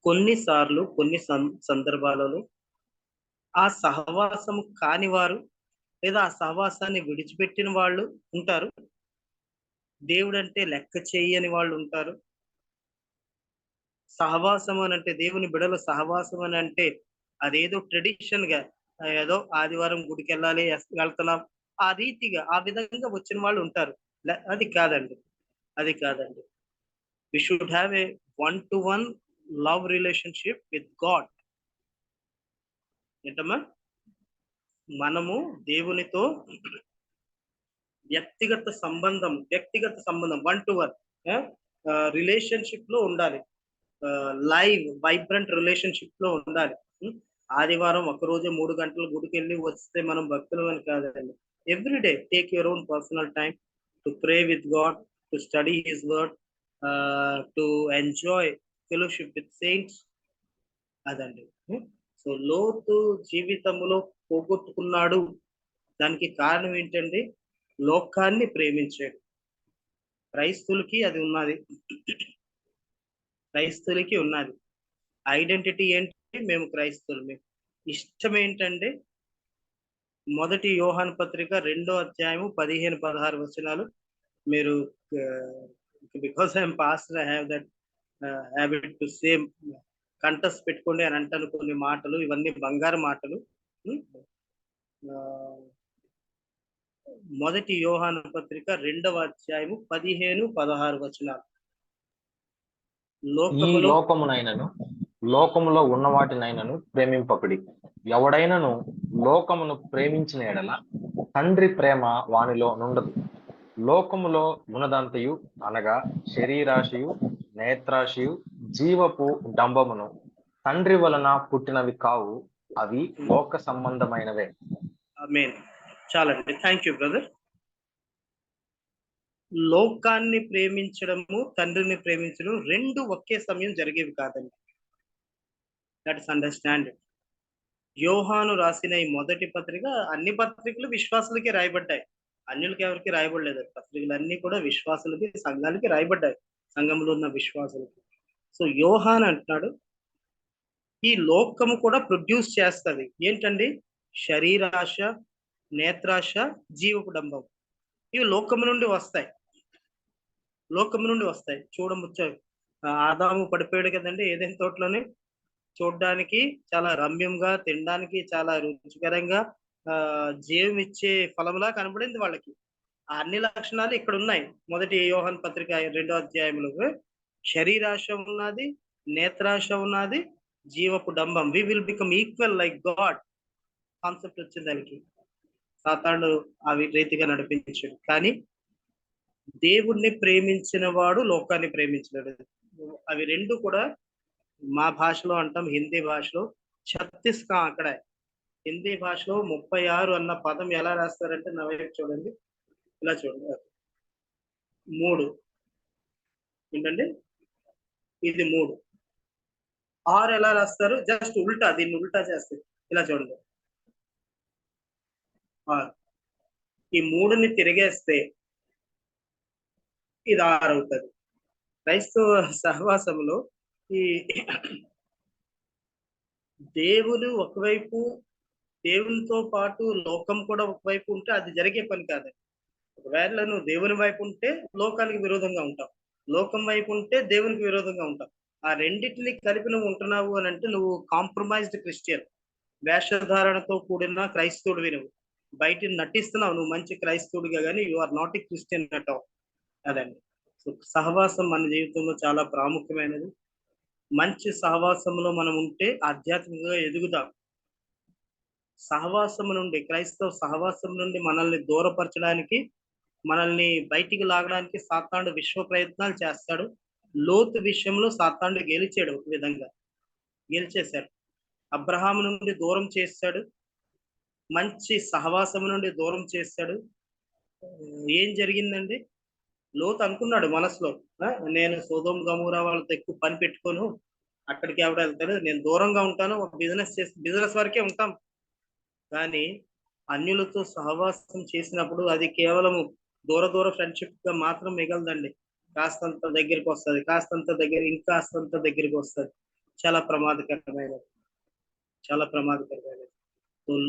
కొన్నిసార్లు కొన్ని సందర్భాలలో ఆ సహవాసము కాని వారు, లేదా ఆ సహవాసాన్ని విడిచిపెట్టిన వాళ్ళు ఉంటారు. దేవుడు అంటే లెక్క చేయని వాళ్ళు ఉంటారు. సహవాసం అని అంటే, దేవుని బిడల సహవాసం అని అంటే అదేదో ట్రెడిషన్ గా, ఏదో ఆదివారం గుడికి వెళ్ళాలి, వెళ్తున్నాం, ఆ రీతిగా, ఆ విధంగా వచ్చిన వాళ్ళు ఉంటారు. అది కాదండి, అది కాదండి. We should have a 1-to-1 love relationship with God. ఏంటమ్మా? మనము దేవునితో వ్యక్తిగత సంబంధం 1-to-1 రిలేషన్షిప్ లో ఉండాలి. లైవ్ వైబ్రెంట్ రిలేషన్షిప్ లో ఉండాలి. ఆదివారం ఒకరోజు 3 గంటలు గుడికి వెళ్ళి వస్తే మనం భక్తులు అని కాదండి. Everyday take your own personal time to pray with God, to study his word, to enjoy fellowship with saints. అదండి. సో లోతు జీవితంలో పోగొట్టుకున్నాడు. దానికి కారణం ఏంటండి? లోకాన్ని ప్రేమించాడు. క్రైస్తులకి అది ఉన్నది. క్రైస్తులకి ఉన్నది ఐడెంటిటీ ఏంటి? మేము క్రైస్తవులమే. ఇష్టం ఏంటంటే, 1 యోహాను పత్రిక 2వ అధ్యాయము 15-16 వచనాలు. మీరు because I'm pastor, I have that habit to same కంటస్ పెట్టుకోండి అని అంటాను. కొన్ని మాటలు, ఇవన్నీ బంగారు మాటలు. 1 యోహాను పత్రిక 2వ అధ్యాయము 15-16 వచనాలు. ఈ లోకమునైనను లోకములో ఉన్న వాటినైనను ప్రేమింపకుడి. ఎవడైనను లోకమును ప్రేమించిన ఎడల తండ్రి ప్రేమ వానిలో నుండదు. లోకములో ఉన్నదంతయు అనగా శరీరాశయు, నేత్రాశయు, జీవపు డంబమును తండ్రి వలన పుట్టినవి కావు, అవి లోక సంబంధమైనవే. ఆమేన్. చాలండి, థ్యాంక్ యూ బ్రదర్. లోకాన్ని ప్రేమించడము, తండ్రిని ప్రేమించడం రెండు ఒకే సమయం జరిగేవి కాదండి. That is understand. యోహాను రాసిన ఈ మొదటి పత్రిక, అన్ని పత్రికలు విశ్వాసులకి రాయబడ్డాయి, అన్యులకి ఎవరికి రాయబడలేదు. పత్రికలు అన్ని కూడా విశ్వాసులకి, సంఘాలకి రాయబడ్డాయి, సంఘంలో ఉన్న విశ్వాసులకి. సో యోహాన్ అంటున్నాడు, ఈ లోకము కూడా ప్రొడ్యూస్ చేస్తుంది ఏంటండి? శరీరాశ, నేత్రాశ, జీవపు డంబం. ఇవి లోకము నుండి వస్తాయి, లోకము నుండి వస్తాయి. చూడముచ్చ ఆదాము పడిపోయాడు కదండి ఏదైనా తోటలోనే, చూడడానికి చాలా రమ్యంగా, తినడానికి చాలా రుచికరంగా, జీవం ఇచ్చే ఫలంలా కనబడింది వాళ్ళకి. ఆ అన్ని లక్షణాలు ఇక్కడ ఉన్నాయి. మొదటి యోహాను పత్రిక 2వ అధ్యాయంలో శరీరాశ ఉన్నది, నేత్రాశ ఉన్నది, జీవపు డంబం. We will become equal like God concept వచ్చింది దానికి. సాతాను ఆ రీతిగా నడిపించాడు. కానీ దేవుణ్ణి ప్రేమించిన వాడు లోకాన్ని ప్రేమించలేడు. అవి రెండు కూడా మా భాషలో అంటాం, హిందీ భాషలో 36 అక్కడ. హిందీ భాషలో 36 అన్న పదం ఎలా రాస్తారంటే, నా వైపు చూడండి, ఇలా చూడండి, 3 ఏంటండి, ఇది 3. 6 ఎలా రాస్తారు? జస్ట్ ఉల్టా, దీన్ని ఉల్టా చేస్తారు. ఇలా చూడండి, 6. ఈ 3ని తిరిగేస్తే ఇది 6 అవుతుంది. క్రైస్తవ సహవాసంలో ఈ దేవుడు ఒకవైపు, దేవునితో పాటు లోకం కూడా ఒకవైపు ఉంటే అది జరిగే పని కాదండి. ఒకవేళ నువ్వు దేవుని వైపు ఉంటే లోకానికి విరోధంగా ఉంటావు, లోకం వైపు ఉంటే దేవునికి విరోధంగా ఉంటావు. ఆ రెండింటిని కలిపి నువ్వు ఉంటున్నావు అని అంటే నువ్వు కాంప్రమైజ్డ్ క్రిస్టియన్, వేషధారణతో కూడిన క్రైస్తవుడివి. నువ్వు బయట నటిస్తున్నావు నువ్వు మంచి క్రైస్తవుడిగా, కానీ you are not a Christian at all. అదండి. సో సహవాసం మన జీవితంలో చాలా ప్రాముఖ్యమైనది. మంచి సహవాసంలో మనం ఉంటే ఆధ్యాత్మికంగా ఎదుగుదాం. సహవాసం నుండి, క్రైస్తవ సహవాసం నుండి మనల్ని దూరపరచడానికి, మనల్ని బయటికి లాగడానికి సాతానుడు విశ్వ ప్రయత్నాలు చేస్తాడు. లోతు విషయంలో సాతానుడు గెలిచాడు, ఒక విధంగా గెలిచేశాడు. అబ్రహాము నుండి దూరం చేశాడు, మంచి సహవాసం నుండి దూరం చేశాడు. ఏం జరిగిందండి? లోతు అనుకున్నాడు మనసులో, నేను సొదొమ గొమొర్రా వాళ్ళతో ఎక్కువ పని పెట్టుకోను, అక్కడికి ఎవడ వెళ్తాడు, నేను దూరంగా ఉంటాను, బిజినెస్ వరకే ఉంటాం. కానీ అన్యులతో సహవాసం చేసినప్పుడు అది కేవలం దూర ఫ్రెండ్షిప్ గా మాత్రం మిగలదండి. కాస్తంత దగ్గరికి వస్తుంది, కాస్తంత దగ్గర, ఇంకాస్తంత దగ్గరికి వస్తుంది. చాలా ప్రమాదకరమైనది, చాలా ప్రమాదకరమైనది.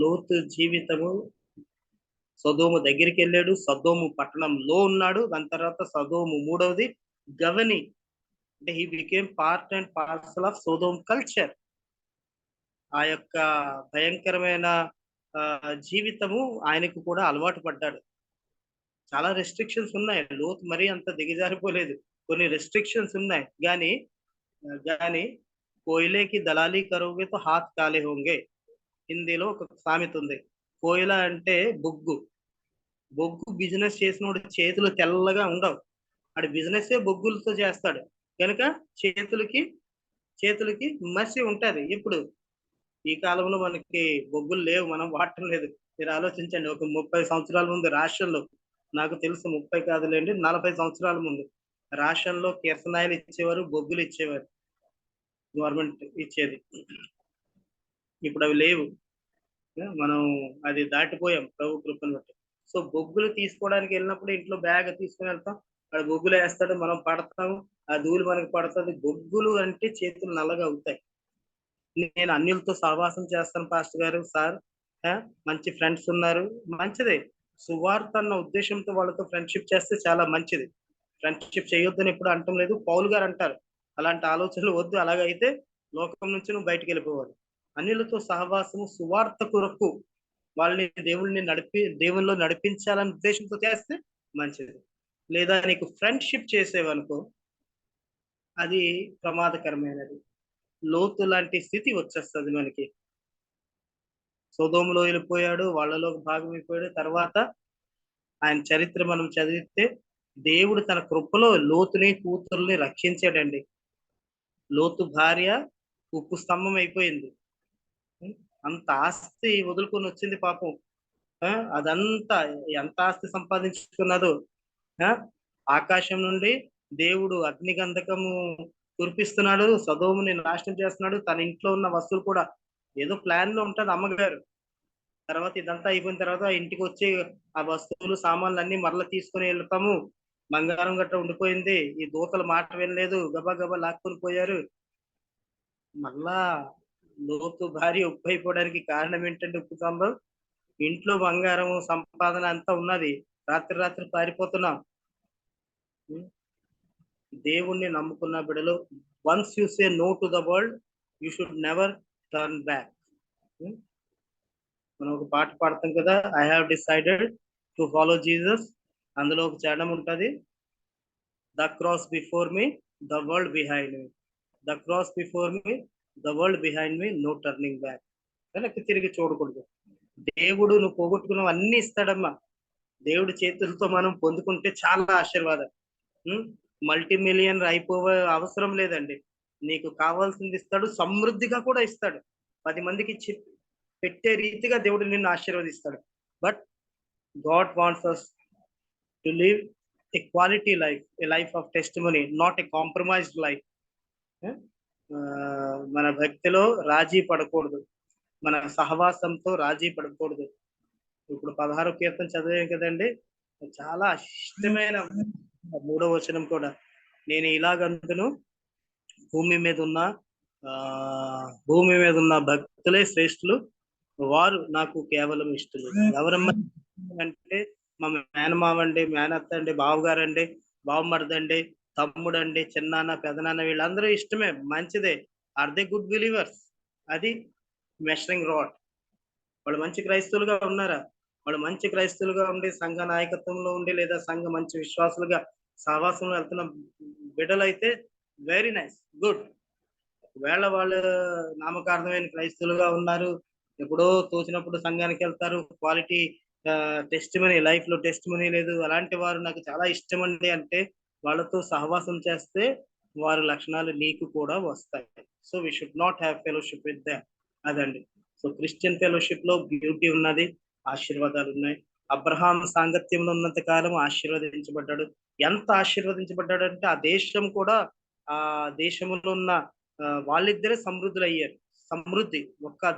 లోతు జీవితము, సొదొమ దగ్గరికి వెళ్ళాడు, సొదొమ పట్టణంలో ఉన్నాడు. దాని తర్వాత సొదొమ, మూడవది గవని, అంటే he became part and parcel of Sodom culture. ఆ యొక్క భయంకరమైన జీవితము ఆయనకు కూడా అలవాటు పడ్డాడు. చాలా రెస్ట్రిక్షన్స్ ఉన్నాయి. లోతు మరీ అంత దిగజారిపోలేదు, కొన్ని రెస్ట్రిక్షన్స్ ఉన్నాయి. కానీ కోయిలేకి దళాలి కరోగే తో హాత్ కాలే హోంగే. హిందీలో ఒక సామెత ఉంది. కోయిల అంటే బొగ్గు. బొగ్గు బిజినెస్ చేసినోడు చేతులు తెల్లగా ఉండవు, ఆడు బిజినెస్ బొగ్గులతో చేస్తాడు కనుక చేతులకి మసి ఉంటది. ఇప్పుడు ఈ కాలంలో మనకి బొగ్గులు లేవు, మనం వాడటం లేదు. మీరు ఆలోచించండి, ఒక 30 సంవత్సరాల ముందు రాష్ట్రంలో, నాకు తెలుసు 30 కాదులేండి 40 సంవత్సరాల ముందు రాష్ట్రంలో కిరసనాయిలు ఇచ్చేవారు, బొగ్గులు ఇచ్చేవారు, గవర్నమెంట్ ఇచ్చేది. ఇప్పుడు అవి లేవు, మనం అది దాటిపోయాం ప్రభు కృపను బట్టి. సో బొగ్గులు తీసుకోవడానికి వెళ్ళినప్పుడు ఇంట్లో బ్యాగ్ తీసుకుని వెళ్తాం, అది బొగ్గులు వేస్తాడు, మనం పడతాము, ఆ ధూళి మనకి పడుతుంది. బొగ్గులు అంటే చేతులు నల్లగా అవుతాయి. నేను అన్యులతో సహవాసం చేస్తాను పాస్టర్ గారు, సార్ మంచి ఫ్రెండ్స్ ఉన్నారు, మంచిదే. సువార్త అన్న ఉద్దేశంతో వాళ్ళతో ఫ్రెండ్షిప్ చేస్తే చాలా మంచిది. ఫ్రెండ్షిప్ చేయొద్దని ఎప్పుడు అంటం లేదు. పౌలు గారు అంటారు, అలాంటి ఆలోచనలు వద్దు, అలాగైతే లోకం నుంచి నువ్వు బయటికి వెళ్ళిపోవాలి. అన్యులతో సహవాసము సువార్త కొరకు వాళ్ళని దేవుల్లో నడిపించాలనే ఉద్దేశంతో చేస్తే మంచిది. లేదా నీకు ఫ్రెండ్షిప్ చేసేవనుకో అది ప్రమాదకరమైనది. లోతు లాంటి స్థితి వచ్చేస్తుంది మనకి. సొదోములో వెళ్ళిపోయాడు, వాళ్ళలో భాగమైపోయాడు. తర్వాత ఆయన చరిత్ర మనం చదివితే దేవుడు తన కృపలో లోతుని కూతుర్ని రక్షించాడండి. లోతు భార్య ఉప్పు స్తంభం అయిపోయింది. అంత ఆస్తి వదులుకొని వచ్చింది పాపం. అదంతా ఎంత ఆస్తి సంపాదించుకున్నదో. ఆకాశం నుండి దేవుడు అగ్నిగంధకము కురిపిస్తున్నాడు, సదోముని నాశనం చేస్తున్నాడు. తన ఇంట్లో ఉన్న వస్తువులు కూడా ఏదో ప్లాన్ లో ఉంటది అమ్మగారు. తర్వాత ఇదంతా అయిపోయిన తర్వాత ఇంటికి వచ్చి ఆ వస్తువులు సామాన్లు అన్ని మరలా తీసుకుని వెళ్తాము. బంగారం గట్ట ఉండిపోయింది, ఈ దూతల మాట వినలేదు, గబా గబా లాక్కొని పోయారు. మళ్ళా లోతు భార్య ఉప్పు అయిపోవడానికి కారణం ఏంటంటే ఉప్పు స్తంభం. ఇంట్లో బంగారం సంపాదన అంతా ఉన్నది, రాత్రి రాత్రి పారిపోతున్నాం. దేవుణ్ణి నమ్ముకున్న బిడ్డలు, once you say no to the world you should never turn back. మనం ఒక పాట పాడతాం కదా, I have decided to follow Jesus. అందులో ఒక చరణం ఉంటది, the cross before me the world behind me, the cross before me the world behind me, no turning back. వెనక్కి తిరిగి చూడకూడదు. దేవుడు నువ్వు పోగొట్టుకున్నవి అన్ని ఇస్తాడమ్మా. దేవుడి చేతులతో మనం పొందుకుంటే చాలా ఆశీర్వాదం. మల్టీ మిలియన్ అయిపోవే అవసరం లేదండి. నీకు కావాల్సింది ఇస్తాడు, సమృద్ధిగా కూడా ఇస్తాడు. 10 మందికి పెట్టే రీతిగా దేవుడు నిన్ను ఆశీర్వదిస్తాడు. But God wants us to live A quality life, A life of testimony, not a compromised life. మన భక్తిలో రాజీ పడకూడదు, మన సహవాసంతో రాజీ పడకూడదు. ఇప్పుడు 16వ కీర్తన చదివాం కదండి, చాలా ఇష్టమైన 3వ వచనం కూడా, నేను ఇలాగందును భూమి మీద ఉన్న భక్తులే శ్రేష్ఠులు, వారు నాకు కేవలం ఇష్టలు. ఎవరమ్మా అంటే మా మేనమావండి, మేనత్త అండి, బావగారండి, బావమరదండి, తమ్ముడండి, చిన్నాన్న, పెదనాన్న, వీళ్ళందరూ ఇష్టమే, మంచిదే. Are they good believers? అది మెషరింగ్ రాడ్. వాళ్ళు మంచి క్రైస్తవులుగా ఉన్నారా? వాళ్ళు మంచి క్రైస్తవులుగా ఉండి సంఘ నాయకత్వంలో ఉండి లేదా సంఘ మంచి విశ్వాసులుగా సహవాసంలో వెళ్తున్న బిడ్డలైతే వెరీ నైస్, గుడ్. ఒకవేళ వాళ్ళు నామకార్థమైన క్రైస్తవులుగా ఉన్నారు, ఎప్పుడో తోచినప్పుడు సంఘానికి వెళ్తారు, క్వాలిటీ టెస్టిమనీ, లైఫ్ లో టెస్టిమనీ లేదు, అలాంటి వారు నాకు చాలా ఇష్టం అండి అంటే వాళ్ళతో సహవాసం చేస్తే వారి లక్షణాలు నీకు కూడా వస్తాయి. So we should not have fellowship with them. అదండి. సో క్రిస్టియన్ ఫెలోషిప్ లో బ్యూటీ ఉన్నది, ఆశీర్వాదాలు ఉన్నాయి. అబ్రహాం సాంగత్యంలో ఉన్నంత కాలం ఆశీర్వదించబడ్డాడు. ఎంత ఆశీర్వదించబడ్డాడు అంటే ఆ దేశం కూడా, ఆ దేశంలో ఉన్న వాళ్ళిద్దరే సమృద్ధులు అయ్యారు. సమృద్ధి, ఒక్క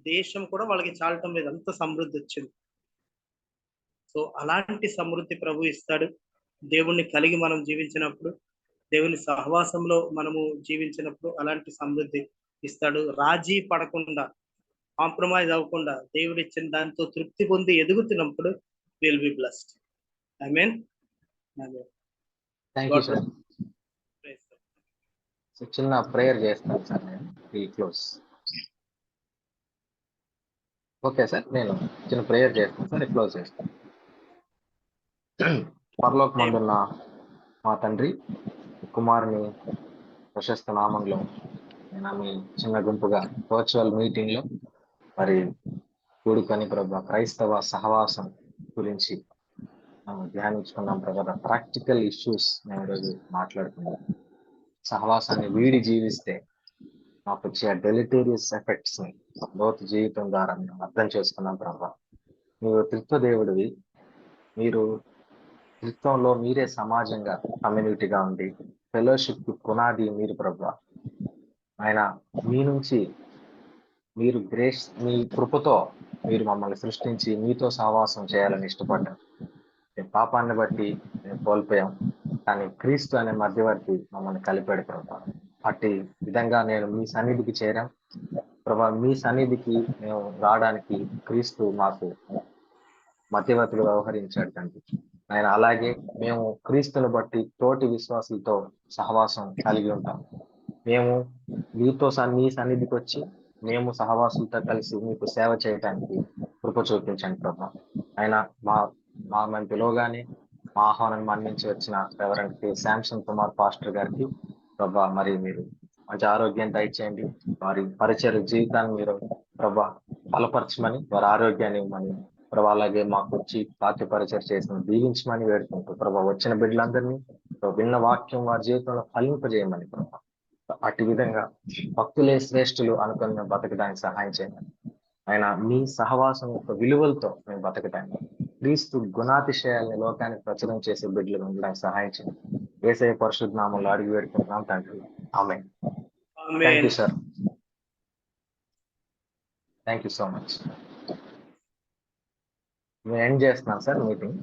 దేశం కూడా వాళ్ళకి చాలటం లేదు, అంత సమృద్ధి వచ్చింది. సో అలాంటి సమృద్ధి ప్రభు ఇస్తాడు. దేవుణ్ణి కలిగి మనం జీవించినప్పుడు, దేవుని సహవాసంలో మనము జీవించినప్పుడు అలాంటి సమృద్ధి ఇస్తాడు. రాజీ పడకుండా, కాంప్రమైజ్ అవ్వకుండా దేవుడు ఇచ్చిన దాంతో తృప్తి పొంది ఎదుగుతున్నప్పుడు will be blessed. Amen. Thank you sir. చిన్న ప్రేయర్ చేస్తాను సార్, నేను క్లోజ్. ఓకే సార్, నేను చిన్న ప్రేయర్ చేస్తాను సార్, క్లోజ్ చేస్తాను. పరలోకమందున్న మా తండ్రి, కుమారుని ప్రశస్త నామంలో నేను మీ చిన్న గుంపుగా వర్చువల్ మీటింగ్ లో మరి కూడుకొని ప్రభు క్రైస్తవ సహవాసం గురించి ధ్యానించుకున్నాం ప్రభు. ప్రాక్టికల్ ఇష్యూస్ మేము ఈరోజు మాట్లాడుకున్నాం. సహవాసాన్ని వీడి జీవిస్తే మాకు వచ్చే డెలిటేరియస్ ఎఫెక్ట్స్ ని లోతు జీవితం ద్వారా మేము అర్థం చేసుకున్నాం ప్రభు. మీరు త్రిత్వ దేవుడివి, మీరు త్రిత్వంలో మీరే సమాజంగా కమ్యూనిటీగా ఉండి ఫెలోషిప్ పునాది మీరు ప్రభు. ఆయన మీ నుంచి మీరు గ్రేస్, మీ కృపతో మీరు మమ్మల్ని సృష్టించి మీతో సహవాసం చేయాలని ఇష్టపడ్డారు. పాపాన్ని బట్టి మేము కోల్పోయాం, కానీ క్రీస్తు అనే మధ్యవర్తి మమ్మల్ని కలిపాడు ప్రభా. అట్టి విధంగా నేను మీ సన్నిధికి చేరాం ప్రభా. మీ సన్నిధికి మేము రావడానికి క్రీస్తు మాకు మధ్యవర్తిగా వ్యవహరించాడు తండ్రి. ఆయన అలాగే మేము క్రీస్తుని బట్టి తోటి విశ్వాసులతో సహవాసం కలిగి ఉంటాం. మేము మీతో మీ సన్నిధికి వచ్చి మేము సహవాసులతో కలిసి మీకు సేవ చేయడానికి కృప చూపించండి ప్రభా. ఆయన మేము పిలువగానే మా ఆహ్వానం మన్నించి వచ్చిన reverend K Samson Kumar pastor గారికి ప్రభా మరి మీరు మంచి ఆరోగ్యం దయచేయండి. వారి పరిచయ జీవితాన్ని మీరు ప్రభా బలపరచమని, వారి ఆరోగ్యాన్ని ఇవ్వమని ప్రభా, అలాగే మాకు వచ్చి వాక్య పరిచయం చేసిన దీవించమని వేడుకుంటూ ప్రభా, వచ్చిన బిడ్డలందరినీ విన్న వాక్యం వారి జీవితంలో ఫలింపజేయమని ప్రభా, అటు విధంగా భక్తులే శ్రేష్ఠులు అనుకుని మేము బతకడానికి సహాయం చేయమని, ఆయన మీ సహవాసం యొక్క విలువలతో మేము బతకడానికి, క్రీస్తు గుణాతిశయాల్ని లోకానికి ప్రచురం చేసే బిడ్డలు ఉండడానికి సహాయం చేయండి. యేసయ్య పరిశుద్ధ నామంలో అడిగి వేడుకుంటున్నాం తండ్రి. Amen. Thank you sir. Thank you so much. నేను ఎండ్ చేస్తున్నాను సార్ మీటింగ్.